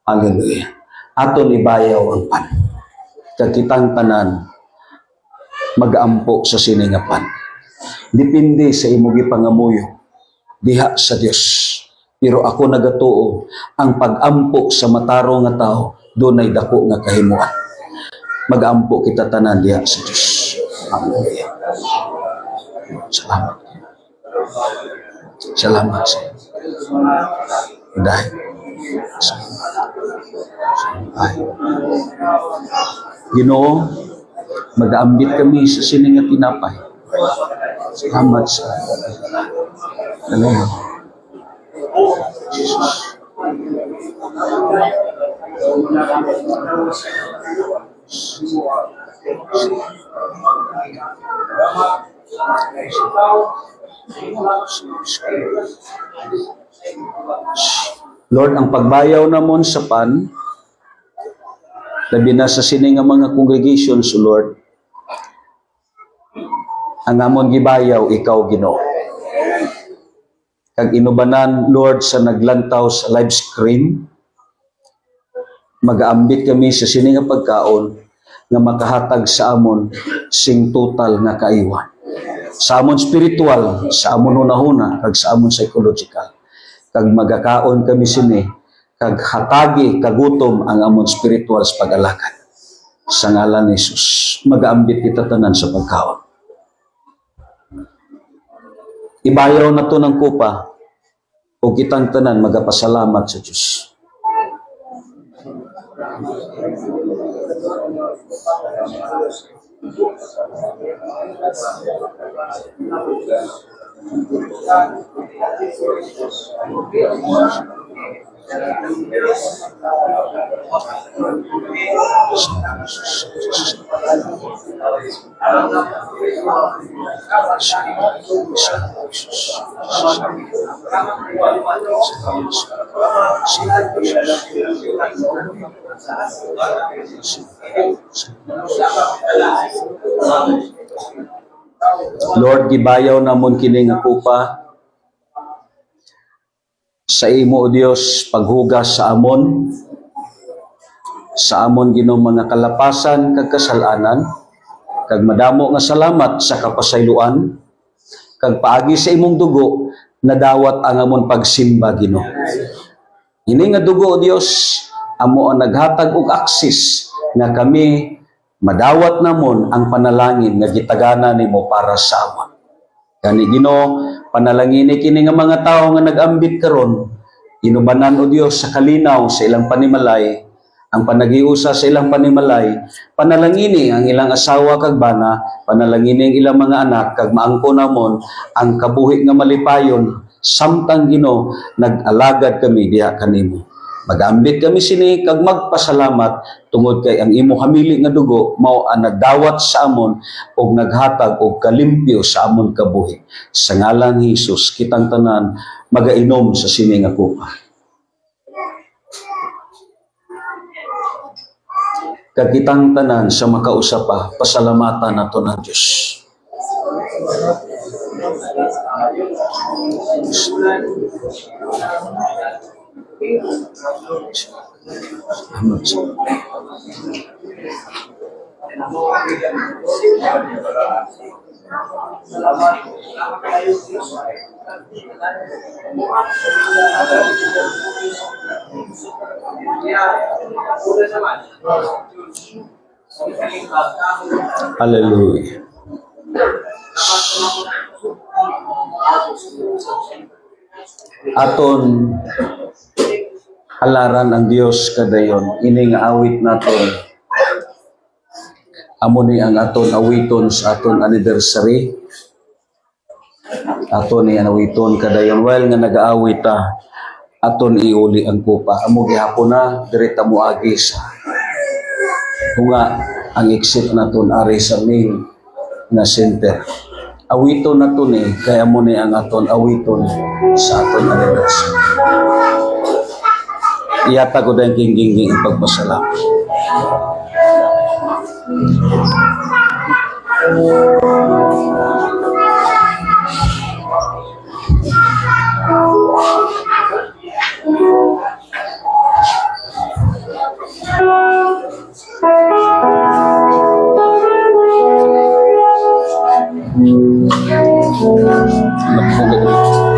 Hallelujah. Aton ibayaw ang pan. Kag kitang tanan mag-ampo sa siningapan. Depende sa imo gipangamuyo diha sa Dios. Pero ako nagatuo ang pag-ampo sa matarong nga tao dunay dako nga kahimuan. Mag-ampo kita tanan diha sa Dios. Hallelujah. Salamat. Salamat sa iyo. Dahil Ginoo, mag-aambit kami sa sining nga tinapay. Salamat sa Salamat. Jesus. Lord, ang pagbayaw namon sa pan, labi na sa sining nga mga congregations, Lord, ang amon gibayaw, ikaw Ginoo. Kag inubanan, Lord, sa naglantaw sa live screen, mag-aambit kami sa sining nga pagkaon nga makahatag sa amon sing total nga kaiwan. Sa amon spiritual, sa amon hunahuna, kag sa amon psychological. Kag magakaon kami sini, kag hatagi, kagutom ang amon spiritual sa pag-alakad. Sa ngalan ni Jesus, mag-aambit kita tanan sa pagkaon. Ibayaw na to ng kupa, o kitang tanan magapasalamat sa Diyos. Lord, gibayaw namon kini nga kupa sa imo o Dios paghugas sa amon Ginoo mga kalapasan kag kasalanan, kag madamo nga salamat sa kapasayloan, kag paagi sa imong dugo nadawat ang amon pagsimba Ginoo. Ini nga dugo o Dios amo ang naghatag og aksis nga kami madawat namon ang panalangin nga gitagana nimo para sa amon. Kani Ginoo, panalangini kini nga mga tawo nga nag-ambit karon, inubanan o Dios sa kalinaw sa ilang panimalay, ang panagiusa sa ilang panimalay, panalangini ang ilang asawa kag bana, panalangini ang ilang mga anak kag maangko namon ang kabuhi nga malipayon samtang Ginoo nag-alagad kami diha kanimo. Magambit kami sini kag magpasalamat tungod kay ang imo hamili nga dugo mao ang nagdawat sa amon og naghatag og kalimpyo sa amon kabuhi. Sa ngalan ni Hesus kitang tanan magainom sa sini nga kupa. Kag kitang tanan sa makausap pa, pasalamatan nato ng Diyos. Hallelujah. Aton halaran ang Dios kadayon ini nga awit naton. Amo ni ang aton awiton sa aton anniversary. Aton ni awiton kadayon while nga nagaawit ta aton iuli ang kupa. Amo gihapon na direta mo agi sa nga ang exit naton ari sa main na center. Awiton naton ni kay amo ni ang aton awiton sa aton anniversary. Iyata ko dahil king ang pagpasalamat.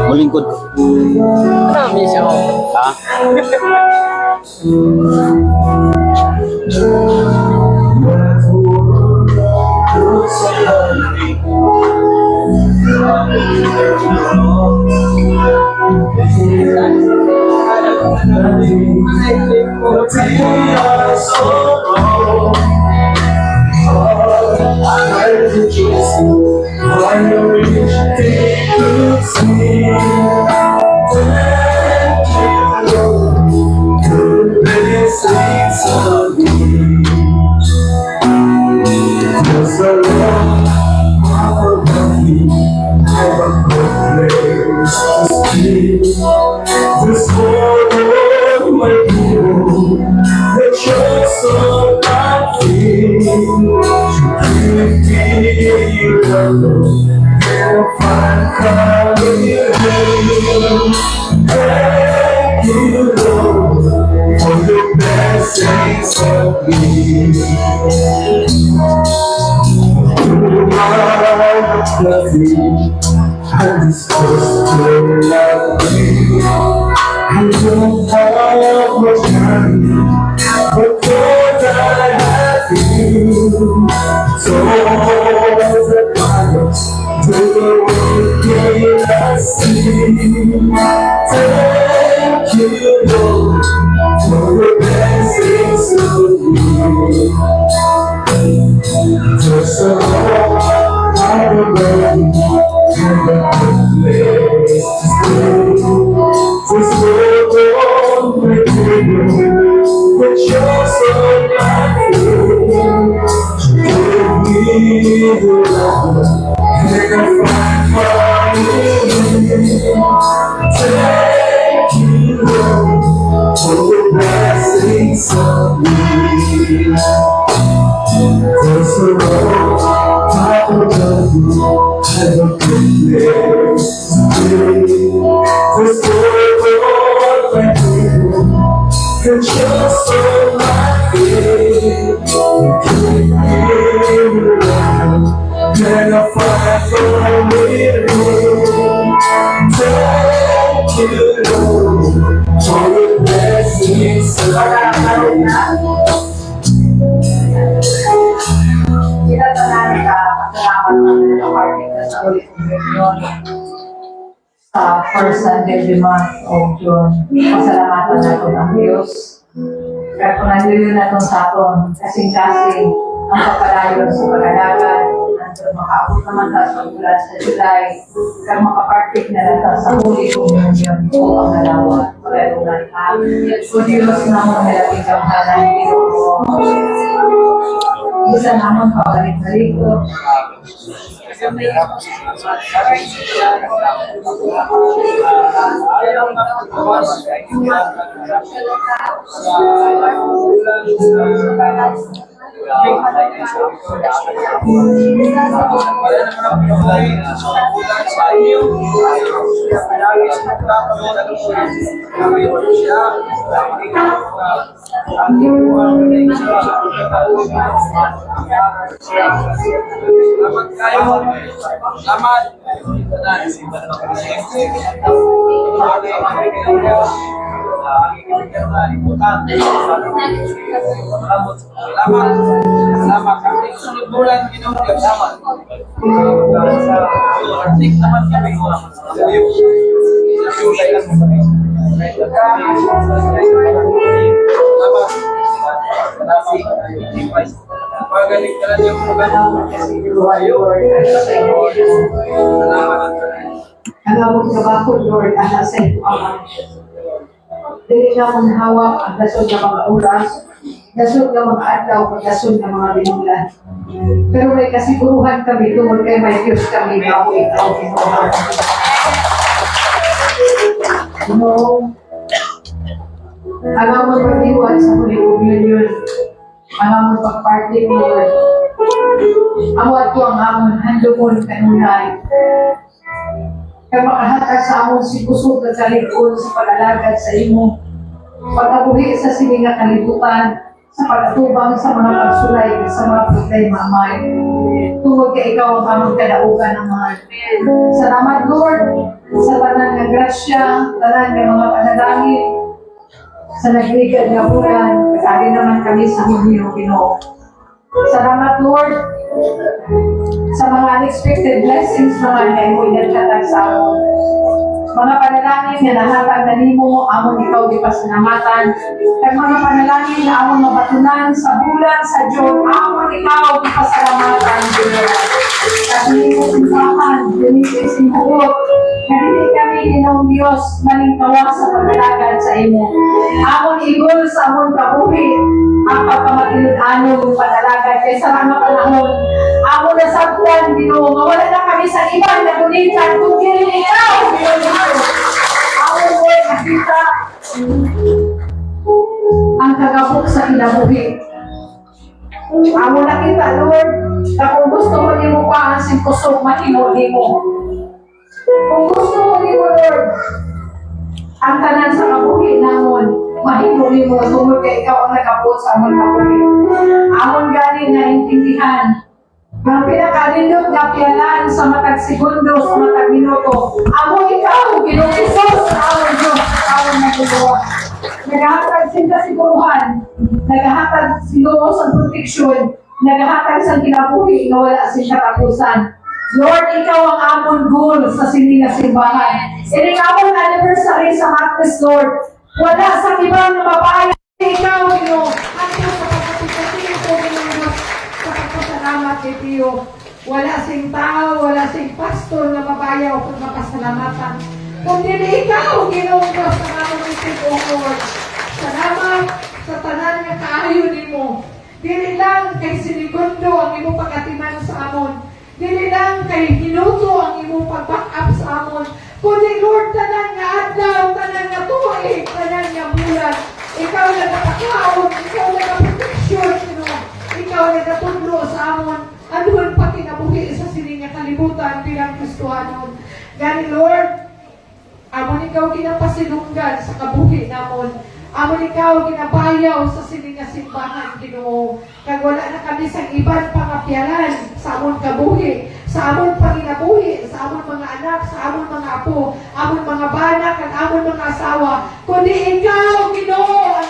Malingkod ko. Marami siya. Ha? This world might be old, but you're so lucky. You give me your love, and find coming home. Thank you, Lord, for the blessings of me. You are nothing. I just to love you. I don't have much money, but God, I have you. So the promise to the world I see. Thank you, Lord, for the blessings of me. Just a Lord, I love you. This world won't make you, but you're so lucky. Give me the love, and I find you. Thank you, Lord, for the blessings of me. Cause the road I love you. And a good place to be. This world won't let you, and you're so lucky. You give me the love, and I find for me. Thank you, Lord, for the blessings. Kita tanan ka pasalamat ng party sa ulit ng sa first Sunday of the month of June. Pasalamatan natin ang Diyos. Kaya kung nandiyo na itong sa aton, kasing-kasing ang pagpalayon sa pag-alagan, nandun makaabot naman tayo sa bulan sa July, kaya makapartik na natin sa Holy Communion o ang galawan. Pagkalunan ka. O Diyos naman nilapit ang hanay dito. Isa naman pabalik-balik ko. Salamat kami sunod bulan Ginoo salamat. Artik naman kami. Pagaling ka lang yung Nagabot ka ba ko, Lord, ang nasa ito ang dili na mong hawak ang dasod ng mga oras, dasod ng mga adlaw, dasod ng mga binulan. Pero may kasiguruhan kami tungkol kay may Diyos kami na ako ikaw. Ang amon pag-iwan sa Holy Communion, ang amon pag-party, Lord. Awat ko ang amon handumon kanunay. Kaya makahatag sa amon si kusog at kalikod sa pag-alagad sa imo. Pagkabuhi sa siling nga kalibutan, sa pagkatubang sa mga pagsulay sa mga pagday mamay. Tungod ka ikaw ang among kadaugan ng mga. Salamat, Lord, sa tanan ng grasya, tanan ng mga panalangin, sa nagligad nga bulan, kasali naman kami sa Ginoo Ginoo. Salamat, Lord, sa mga unexpected blessings naman na imo inagkatag sa amon. Mga panalangin na nahatag na nimo, amon ikaw di pasalamatan. At mga panalangin na amon mabatunan sa bulan, sa June, amon ikaw di pasalamatan. At nimo simbahan, dinito simbuot, na hindi kami Ginoong Diyos maningkawa sa pag-alagad sa imo. Amon igol sa amon kabuhi, ang pagkamatinod-anong ng pag-alagad kay sa mga panahon. Amon nasabtan, Ginoo, mawala na kami sa iban na gunitan, kung kini ikaw, amon mo nakita ang kagabok sa ilabuhi. Amon nakita, Lord, na kung gusto mo nimo pa ang singkusog, mahimuli mo. Kung gusto mo nimo, Lord, ang tanan sa kabuhi namon, mahimuli mo, tungkol ka ikaw ang nagabot sa amon kabuhi. Amon galing na intindihan, ang pinakalindot na piyalan sa matag segundo, sa matag minuto. Amo ikaw, Ginoong Hesus, sa amon Diyos, sa amon naguluwa. Nagahatag sinta siguruhan, nagahatag siguro sa proteksyon, nagahatag sa kinabuhi na wala sin katapusan. Lord, ikaw ang amon goal sa sining nga simbahan. Ining amon anniversary sa Martes, Lord. Wala sa ibang babae. Ikaw, Ginoo, ang Diyos sa pagkatipatid ko, Ginoong Diyos, sa pagpasalamat kay Tiyo. Wala sing tao, wala sing pastor na mabayaw kung mapasalamatan. Kung dili ikaw, Ginoong Diyos, sa amon isip o Lord. Salamat sa tanan nga kaayo nimo. Dili lang kay sinigundo ang imo pagkatiman sa amon. Dili lang kay minuto ang imo pag-back up sa amon. Kundi Lord, tanan nga adlaw, tanan nga tuig, tanan nga bulan. Ikaw na nakakaon, ikaw na nakaproteksyon, ikaw na natudlo sa amon. Anuhan pa kinabuhi sa sining nga kalibutan bilang Kristohanon. Gani Lord, amon ikaw ginapasilunggan sa kabuhi namon. Amon ikaw ginabayaw sa sining nga simbahan, Ginoo. Kag wala na kami sa iban pangapyalan sa amon kabuhi, sa amon panginabuhi, sa amon mga anak, sa amon mga apo, amon mga bana, kag amon mga asawa. Kundi ikaw, Ginoo, ang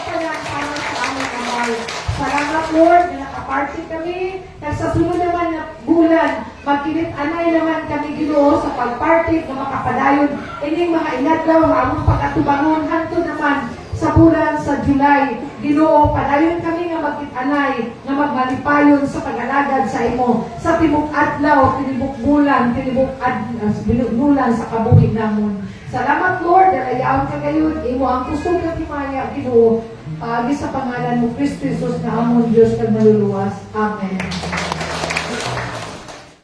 Salamat Lord na nakaparty kami. Sa sunod naman na bulan, magkilit-anay naman kami Ginoo sa pagparty na makapadayon. Ining mga inadlaw, among pagkatubangon, hanto naman sa bulan sa July. Ginoo, padayon kami nga magkit-anay, nga magmalipayon sa pag-alagad sa imo. Sa tibok adlaw, tinibok bulan, bulan sa kabuhig namon. Salamat Lord, dalayaon ka gayon, imo ang kusog ka timaya, Ginoo. Sa pangalan mo, Kristo Jesus na amon Diyos na maluluwas. Amen.